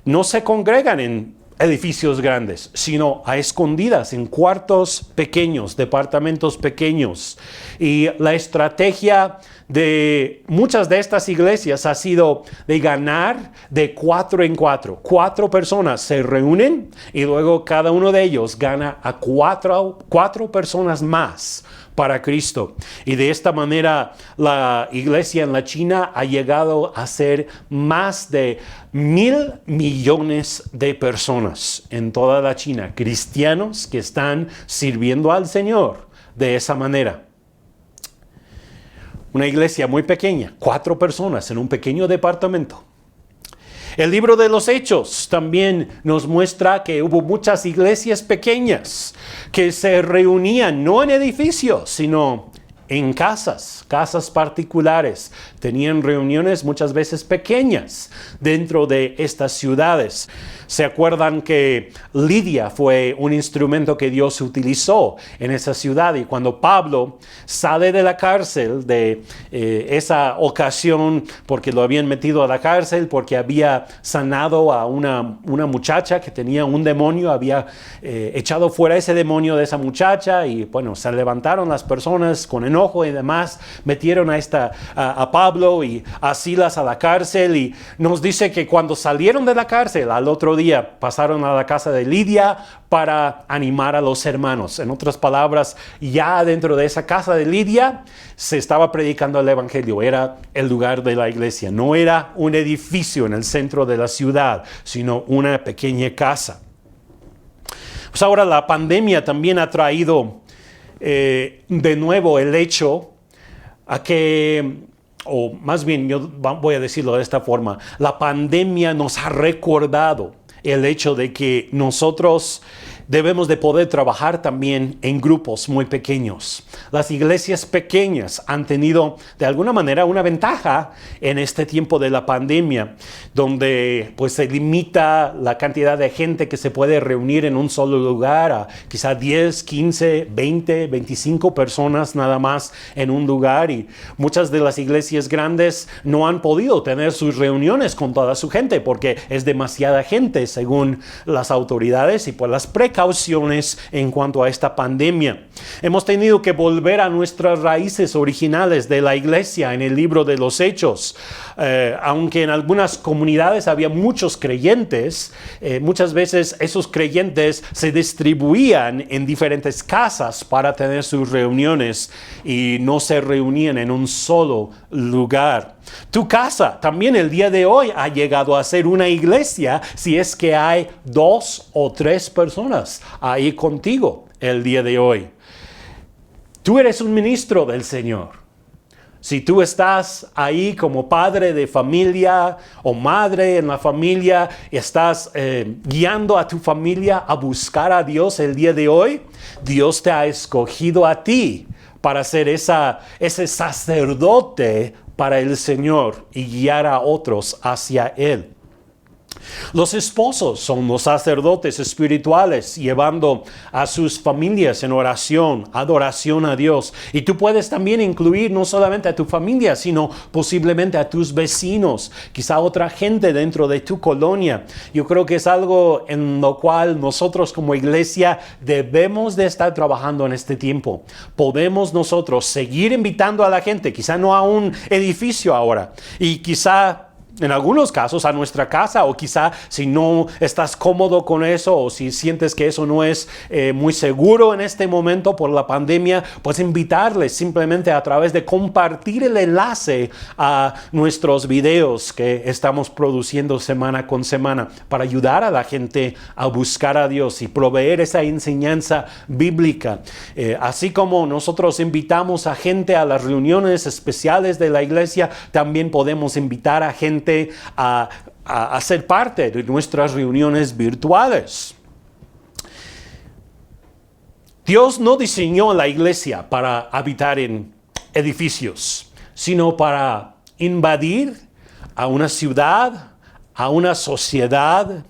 No se congregan en edificios grandes, sino a escondidas en cuartos pequeños, departamentos pequeños. Y la estrategia de muchas de estas iglesias ha sido de ganar de 4 en 4. 4 personas se reúnen y luego cada uno de ellos gana a 4 personas más para Cristo. Y de esta manera la iglesia en la China ha llegado a ser más de 1,000 millones de personas en toda la China, cristianos que están sirviendo al Señor de esa manera. Una iglesia muy pequeña, 4 personas en un pequeño departamento. El libro de los Hechos también nos muestra que hubo muchas iglesias pequeñas que se reunían no en edificios, sino en casas particulares. Tenían reuniones muchas veces pequeñas dentro de estas ciudades. ¿Se acuerdan que Lidia fue un instrumento que Dios utilizó en esa ciudad? Y cuando Pablo sale de la cárcel de esa ocasión, porque lo habían metido a la cárcel, porque había sanado a una muchacha que tenía un demonio, había echado fuera ese demonio de esa muchacha, y bueno, se levantaron las personas con enojo y demás, metieron a Pablo y a Silas a la cárcel, y nos dice que cuando salieron de la cárcel al otro día pasaron a la casa de Lidia para animar a los hermanos. En otras palabras, ya dentro de esa casa de Lidia se estaba predicando el evangelio. Era el lugar de la iglesia. No era un edificio en el centro de la ciudad, sino una pequeña casa. Pues ahora la pandemia también ha traído de nuevo el hecho a que, o más bien yo voy a decirlo de esta forma, la pandemia nos ha recordado el hecho de que nosotros debemos de poder trabajar también en grupos muy pequeños. Las iglesias pequeñas han tenido de alguna manera una ventaja en este tiempo de la pandemia, donde pues se limita la cantidad de gente que se puede reunir en un solo lugar a quizá 10, 15, 20, 25 personas nada más en un lugar, y muchas de las iglesias grandes no han podido tener sus reuniones con toda su gente porque es demasiada gente según las autoridades y pues las precauciones en cuanto a esta pandemia. Hemos tenido que volver a nuestras raíces originales de la iglesia en el libro de los Hechos. Aunque en algunas comunidades había muchos creyentes, muchas veces esos creyentes se distribuían en diferentes casas para tener sus reuniones y no se reunían en un solo lugar. Tu casa también el día de hoy ha llegado a ser una iglesia si es que hay 2 o 3 personas ahí contigo el día de hoy. Tú eres un ministro del Señor. Si tú estás ahí como padre de familia o madre en la familia y estás guiando a tu familia a buscar a Dios el día de hoy, Dios te ha escogido a ti para ser ese sacerdote para el Señor y guiar a otros hacia Él. Los esposos son los sacerdotes espirituales, llevando a sus familias en oración, adoración a Dios. Y tú puedes también incluir no solamente a tu familia, sino posiblemente a tus vecinos, quizá otra gente dentro de tu colonia. Yo creo que es algo en lo cual nosotros como iglesia debemos de estar trabajando en este tiempo. Podemos nosotros seguir invitando a la gente, quizá no a un edificio ahora, y quizá en algunos casos a nuestra casa, o quizá si no estás cómodo con eso o si sientes que eso no es muy seguro en este momento por la pandemia, pues invitarles simplemente a través de compartir el enlace a nuestros videos que estamos produciendo semana con semana para ayudar a la gente a buscar a Dios y proveer esa enseñanza bíblica. Así como nosotros invitamos a gente a las reuniones especiales de la iglesia, también podemos invitar a gente a ser parte de nuestras reuniones virtuales. Dios no diseñó la iglesia para habitar en edificios, sino para invadir a una ciudad, a una sociedad,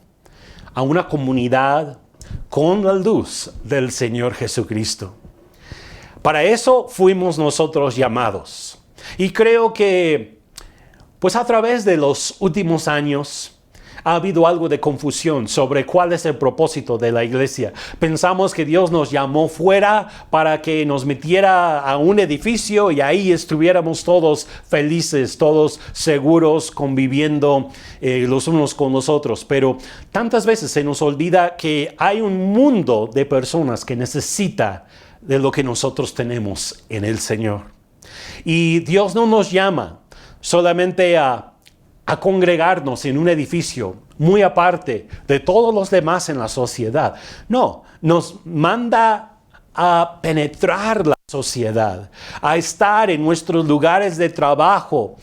a una comunidad con la luz del Señor Jesucristo. Para eso fuimos nosotros llamados. Y creo que, pues a través de los últimos años, ha habido algo de confusión sobre cuál es el propósito de la iglesia. Pensamos que Dios nos llamó fuera para que nos metiera a un edificio y ahí estuviéramos todos felices, todos seguros, conviviendo los unos con los otros. Pero tantas veces se nos olvida que hay un mundo de personas que necesita de lo que nosotros tenemos en el Señor. Y Dios no nos llama solamente a congregarnos en un edificio muy aparte de todos los demás en la sociedad. No, nos manda a penetrar la sociedad, a estar en nuestros lugares de trabajo,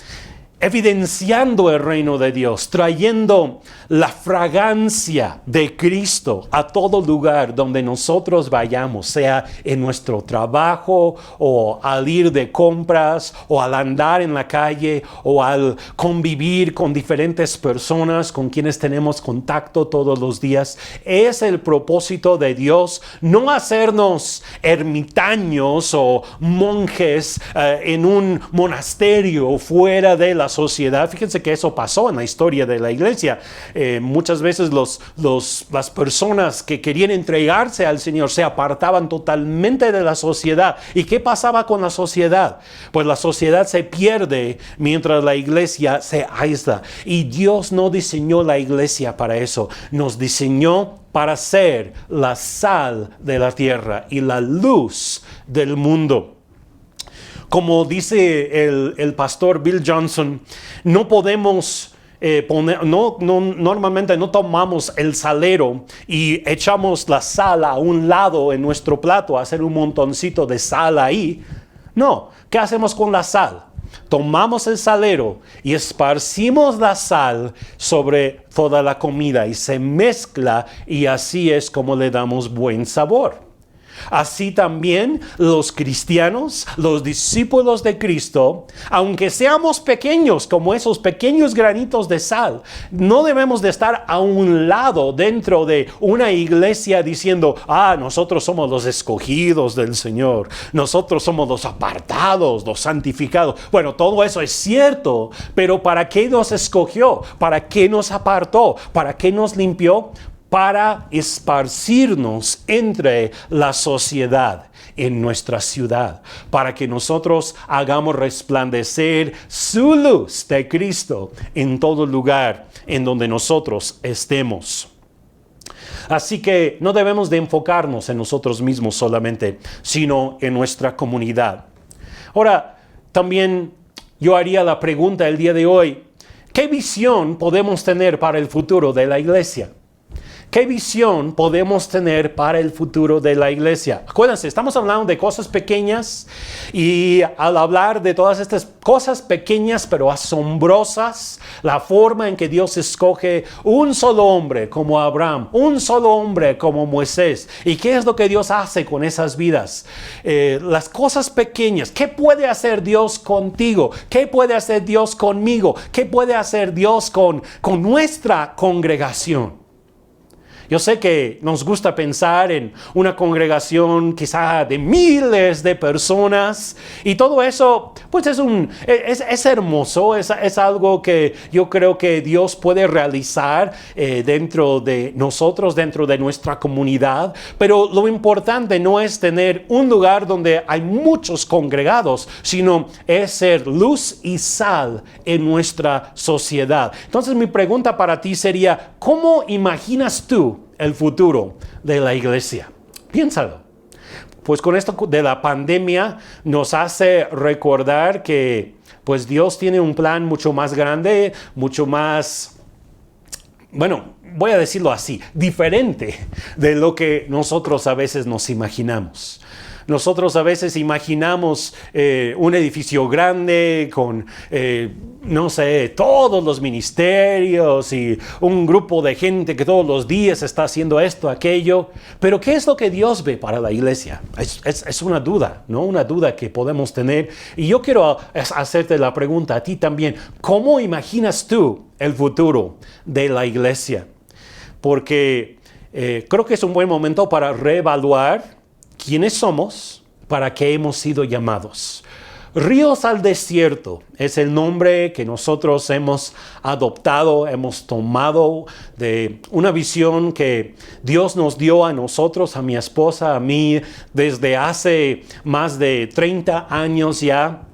evidenciando el reino de Dios, trayendo la fragancia de Cristo a todo lugar donde nosotros vayamos, sea en nuestro trabajo o al ir de compras o al andar en la calle o al convivir con diferentes personas con quienes tenemos contacto todos los días. Es el propósito de Dios, no hacernos ermitaños o monjes en un monasterio fuera de la sociedad. Fíjense que eso pasó en la historia de la iglesia. Muchas veces las personas que querían entregarse al Señor se apartaban totalmente de la sociedad. ¿Y qué pasaba con la sociedad? Pues la sociedad se pierde mientras la iglesia se aísla. Y Dios no diseñó la iglesia para eso. Nos diseñó para ser la sal de la tierra y la luz del mundo. Como dice el pastor Bill Johnson, no podemos normalmente no tomamos el salero y echamos la sal a un lado en nuestro plato, hacer un montoncito de sal ahí. No, ¿qué hacemos con la sal? Tomamos el salero y esparcimos la sal sobre toda la comida y se mezcla, y así es como le damos buen sabor. Así también los cristianos, los discípulos de Cristo, aunque seamos pequeños como esos pequeños granitos de sal, no debemos de estar a un lado dentro de una iglesia diciendo: nosotros somos los escogidos del Señor, nosotros somos los apartados, los santificados. Bueno, todo eso es cierto, pero ¿para qué nos escogió? ¿Para qué nos apartó? ¿Para qué nos limpió? Para esparcirnos entre la sociedad en nuestra ciudad, para que nosotros hagamos resplandecer su luz de Cristo en todo lugar en donde nosotros estemos. Así que no debemos de enfocarnos en nosotros mismos solamente, sino en nuestra comunidad. Ahora, también yo haría la pregunta el día de hoy: ¿qué visión podemos tener para el futuro de la iglesia? ¿Qué visión podemos tener para el futuro de la iglesia? Acuérdense, estamos hablando de cosas pequeñas, y al hablar de todas estas cosas pequeñas pero asombrosas, la forma en que Dios escoge un solo hombre como Abraham, un solo hombre como Moisés, y qué es lo que Dios hace con esas vidas, las cosas pequeñas. ¿Qué puede hacer Dios contigo? ¿Qué puede hacer Dios conmigo? ¿Qué puede hacer Dios con nuestra congregación? Yo sé que nos gusta pensar en una congregación quizá de miles de personas, y todo eso pues es hermoso, es algo que yo creo que Dios puede realizar dentro de nosotros, dentro de nuestra comunidad. Pero lo importante no es tener un lugar donde hay muchos congregados, sino es ser luz y sal en nuestra sociedad. Entonces mi pregunta para ti sería: ¿cómo imaginas tú el futuro de la iglesia? Piénsalo. Pues con esto de la pandemia nos hace recordar que pues Dios tiene un plan mucho más grande, mucho más, bueno, voy a decirlo así, diferente de lo que nosotros a veces nos imaginamos. Nosotros a veces imaginamos un edificio grande con, no sé, todos los ministerios y un grupo de gente que todos los días está haciendo esto, aquello. Pero ¿qué es lo que Dios ve para la iglesia? Es una duda, ¿no? Una duda que podemos tener. Y yo quiero hacerte la pregunta a ti también. ¿Cómo imaginas tú el futuro de la iglesia? Porque creo que es un buen momento para reevaluar quiénes somos, para qué hemos sido llamados. Ríos al desierto es el nombre que nosotros hemos adoptado, hemos tomado de una visión que Dios nos dio a nosotros, a mi esposa, a mí, desde hace más de 30 años ya.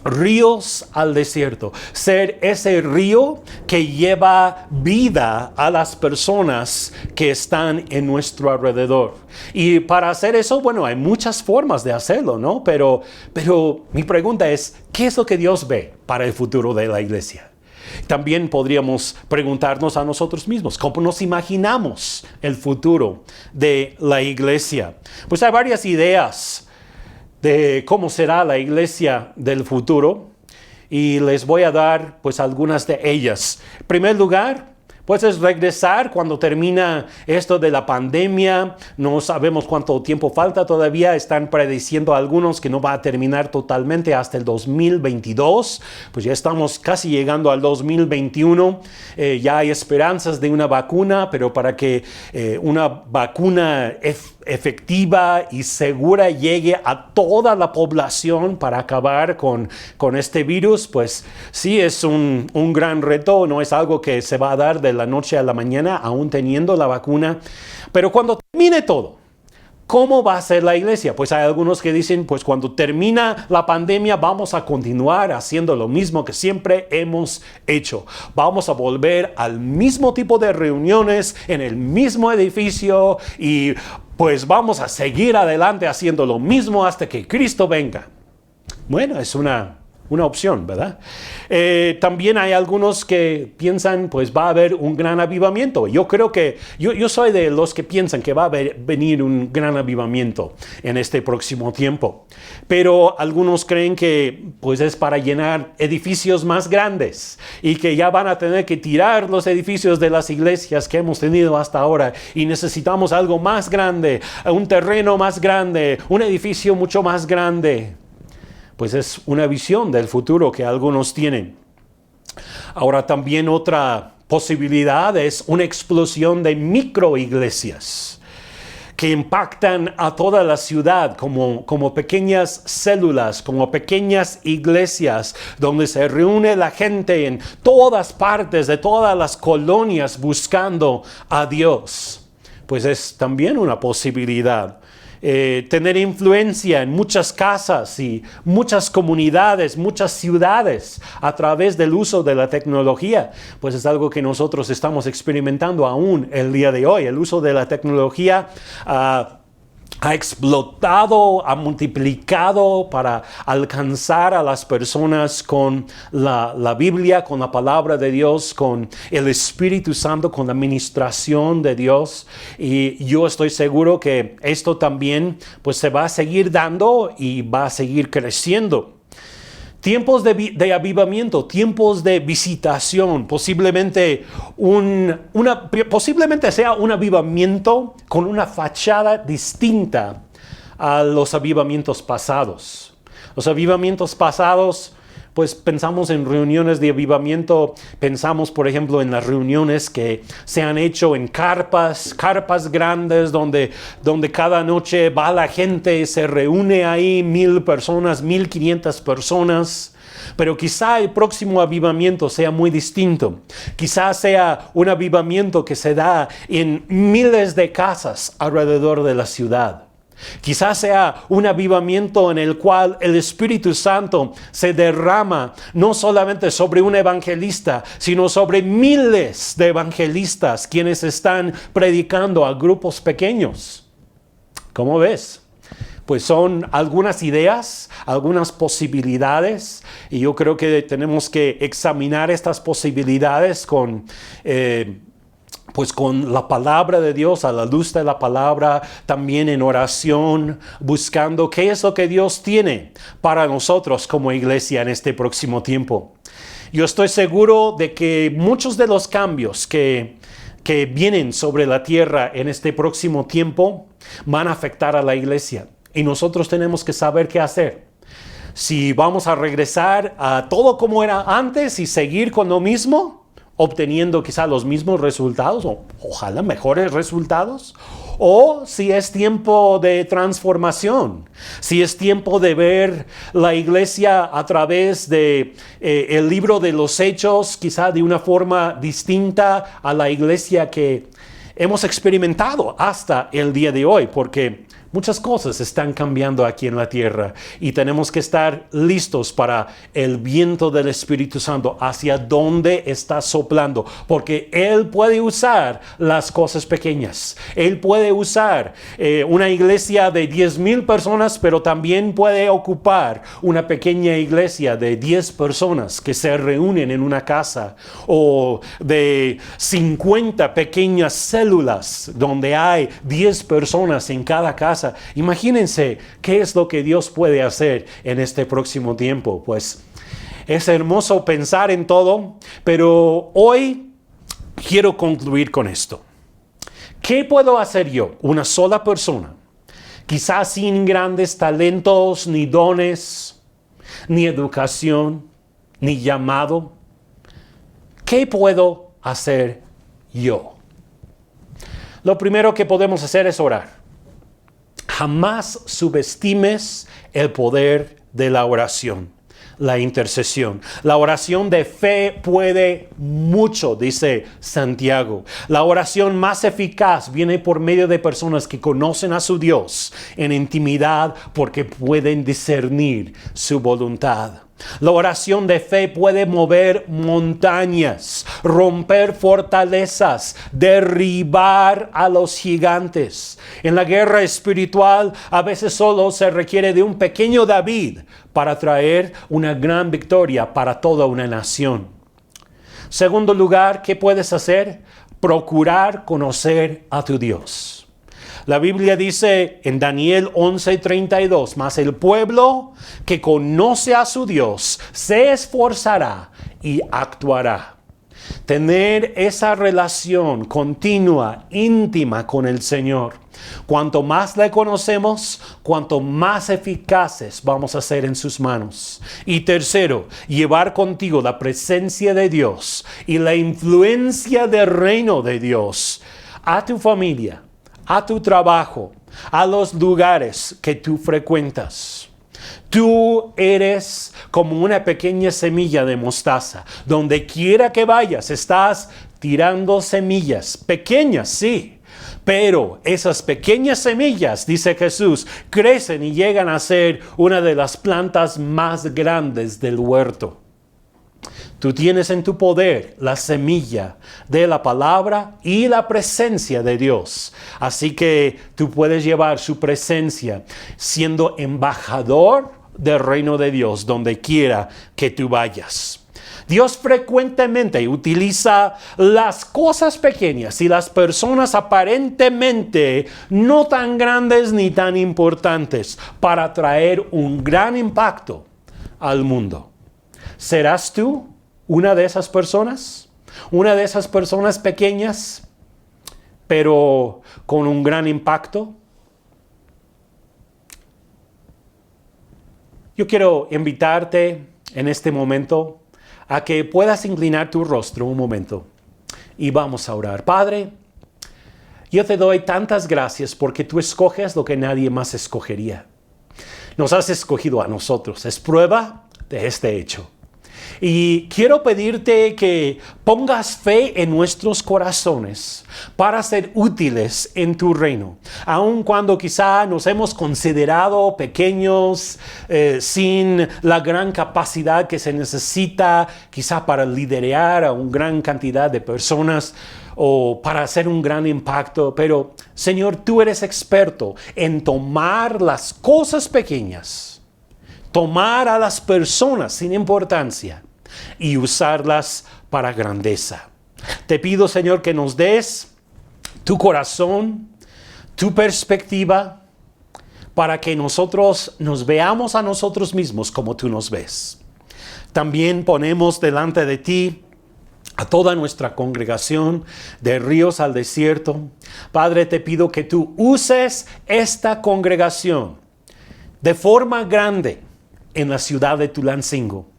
Ríos al desierto, ser ese río que lleva vida a las personas que están en nuestro alrededor. Y para hacer eso, bueno, hay muchas formas de hacerlo, ¿no? Pero mi pregunta es, ¿qué es lo que Dios ve para el futuro de la iglesia? También podríamos preguntarnos a nosotros mismos, ¿cómo nos imaginamos el futuro de la iglesia? Pues hay varias ideas de cómo será la iglesia del futuro y les voy a dar pues algunas de ellas. En primer lugar, pues es regresar cuando termina esto de la pandemia. No sabemos cuánto tiempo falta todavía. Están prediciendo algunos que no va a terminar totalmente hasta el 2022. Pues ya estamos casi llegando al 2021. Ya hay esperanzas de una vacuna, pero para que una vacuna efectiva y segura llegue a toda la población para acabar con este virus, pues sí es un gran reto. No es algo que se va a dar de la noche a la mañana, aún teniendo la vacuna. Pero cuando termine todo, ¿cómo va a ser la iglesia? Pues hay algunos que dicen, pues cuando termina la pandemia vamos a continuar haciendo lo mismo que siempre hemos hecho. Vamos a volver al mismo tipo de reuniones en el mismo edificio y pues vamos a seguir adelante haciendo lo mismo hasta que Cristo venga. Bueno, es una opción, ¿verdad? También hay algunos que piensan, pues va a haber un gran avivamiento. Yo creo que, yo soy de los que piensan que va a venir un gran avivamiento en este próximo tiempo. Pero algunos creen que, pues es para llenar edificios más grandes y que ya van a tener que tirar los edificios de las iglesias que hemos tenido hasta ahora y necesitamos algo más grande, un terreno más grande, un edificio mucho más grande. Pues es una visión del futuro que algunos tienen. Ahora también otra posibilidad es una explosión de microiglesias que impactan a toda la ciudad como pequeñas células, como pequeñas iglesias donde se reúne la gente en todas partes de todas las colonias buscando a Dios. Pues es también una posibilidad. Tener influencia en muchas casas y muchas comunidades, muchas ciudades a través del uso de la tecnología, pues es algo que nosotros estamos experimentando aún el día de hoy. El uso de la tecnología ha explotado, ha multiplicado para alcanzar a las personas con la Biblia, con la palabra de Dios, con el Espíritu Santo, con la administración de Dios. Y yo estoy seguro que esto también pues se va a seguir dando y va a seguir creciendo. Tiempos de avivamiento, tiempos de visitación, posiblemente sea un avivamiento con una fachada distinta a los avivamientos pasados. Los avivamientos pasados, pues pensamos en reuniones de avivamiento, pensamos por ejemplo en las reuniones que se han hecho en carpas grandes donde cada noche va la gente, se reúne ahí 1,000 personas, 1,500 personas. Pero quizá el próximo avivamiento sea muy distinto. Quizá sea un avivamiento que se da en miles de casas alrededor de la ciudad. Quizás sea un avivamiento en el cual el Espíritu Santo se derrama no solamente sobre un evangelista, sino sobre miles de evangelistas quienes están predicando a grupos pequeños. ¿Cómo ves? Pues son algunas ideas, algunas posibilidades, y yo creo que tenemos que examinar estas posibilidades con pues con la palabra de Dios, a la luz de la palabra, también en oración, buscando qué es lo que Dios tiene para nosotros como iglesia en este próximo tiempo. Yo estoy seguro de que muchos de los cambios que vienen sobre la tierra en este próximo tiempo van a afectar a la iglesia. Y nosotros tenemos que saber qué hacer. Si vamos a regresar a todo como era antes y seguir con lo mismo, obteniendo quizá los mismos resultados o ojalá mejores resultados, o si es tiempo de transformación, si es tiempo de ver la iglesia a través de el libro de los Hechos, quizá de una forma distinta a la iglesia que hemos experimentado hasta el día de hoy, porque muchas cosas están cambiando aquí en la tierra y tenemos que estar listos para el viento del Espíritu Santo, hacia dónde está soplando, porque Él puede usar las cosas pequeñas. Él puede usar una iglesia de 10,000 personas, pero también puede ocupar una pequeña iglesia de 10 personas que se reúnen en una casa, o de 50 pequeñas células donde hay 10 personas en cada casa. Imagínense qué es lo que Dios puede hacer en este próximo tiempo. Pues es hermoso pensar en todo, pero hoy quiero concluir con esto. ¿Qué puedo hacer yo, una sola persona, quizás sin grandes talentos, ni dones, ni educación, ni llamado? ¿Qué puedo hacer yo? Lo primero que podemos hacer es orar. Jamás subestimes el poder de la oración, la intercesión. La oración de fe puede mucho, dice Santiago. La oración más eficaz viene por medio de personas que conocen a su Dios en intimidad, porque pueden discernir su voluntad. La oración de fe puede mover montañas, romper fortalezas, derribar a los gigantes. En la guerra espiritual, a veces solo se requiere de un pequeño David para traer una gran victoria para toda una nación. Segundo lugar, ¿qué puedes hacer? Procurar conocer a tu Dios. La Biblia dice en Daniel 11:32, mas el pueblo que conoce a su Dios se esforzará y actuará. Tener esa relación continua, íntima con el Señor. Cuanto más le conocemos, cuanto más eficaces vamos a ser en sus manos. Y tercero, llevar contigo la presencia de Dios y la influencia del reino de Dios a tu familia, a tu trabajo, a los lugares que tú frecuentas. Tú eres como una pequeña semilla de mostaza. Donde quiera que vayas, estás tirando semillas. Pequeñas, sí. Pero esas pequeñas semillas, dice Jesús, crecen y llegan a ser una de las plantas más grandes del huerto. Tú tienes en tu poder la semilla de la palabra y la presencia de Dios. Así que tú puedes llevar su presencia siendo embajador del reino de Dios donde quiera que tú vayas. Dios frecuentemente utiliza las cosas pequeñas y las personas aparentemente no tan grandes ni tan importantes para traer un gran impacto al mundo. ¿Serás tú una de esas personas? ¿Una de esas personas pequeñas, pero con un gran impacto? Yo quiero invitarte en este momento a que puedas inclinar tu rostro un momento y vamos a orar. Padre, yo te doy tantas gracias porque tú escoges lo que nadie más escogería. Nos has escogido a nosotros. Es prueba de este hecho. Y quiero pedirte que pongas fe en nuestros corazones para ser útiles en tu reino. Aun cuando quizá nos hemos considerado pequeños, sin la gran capacidad que se necesita quizá para liderar a una gran cantidad de personas o para hacer un gran impacto. Pero, Señor, tú eres experto en tomar las cosas pequeñas, tomar a las personas sin importancia y usarlas para grandeza. Te pido, Señor, que nos des tu corazón, tu perspectiva, para que nosotros nos veamos a nosotros mismos como tú nos ves. También ponemos delante de ti a toda nuestra congregación de Ríos al Desierto. Padre, te pido que tú uses esta congregación de forma grande en la ciudad de Tulancingo.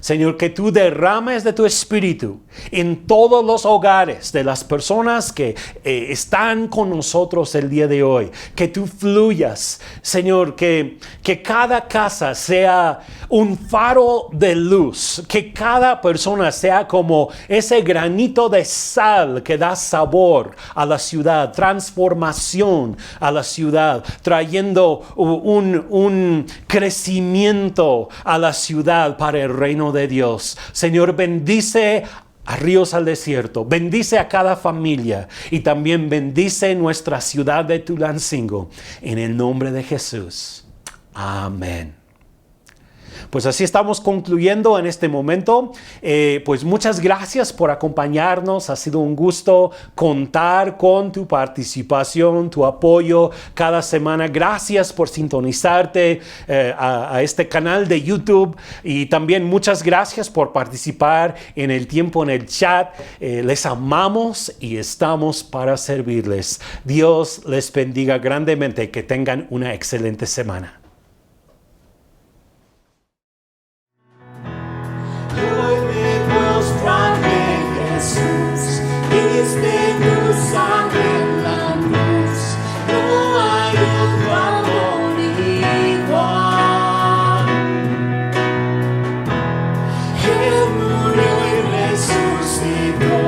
Señor, que tú derrames de tu espíritu en todos los hogares de las personas que están con nosotros el día de hoy. Que tú fluyas, Señor, que cada casa sea un faro de luz. Que cada persona sea como ese granito de sal que da sabor a la ciudad, transformación a la ciudad, trayendo un crecimiento a la ciudad para el reino de Dios. Señor, bendice a Ríos al Desierto, bendice a cada familia y también bendice nuestra ciudad de Tulancingo. En el nombre de Jesús. Amén. Pues así estamos concluyendo en este momento. Pues muchas gracias por acompañarnos. Ha sido un gusto contar con tu participación, tu apoyo cada semana. Gracias por sintonizarte a este canal de YouTube. Y también muchas gracias por participar en el tiempo en el chat. Les amamos y estamos para servirles. Dios les bendiga grandemente. Que tengan una excelente semana. Hoy me mostraré Jesús, viste tu sangre en la cruz, no hay otro amor igual. Él murió y resucitó,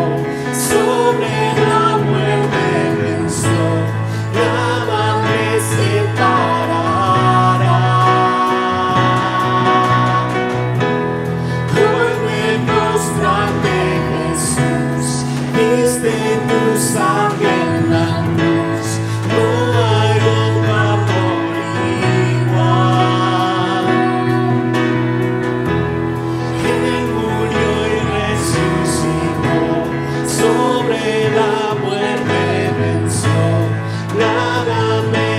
sobre la muerte venció, nada me separará. Viste tu sangre en la cruz, no hay otro amor igual. Él murió y resucitó, sobre la muerte venció, nada me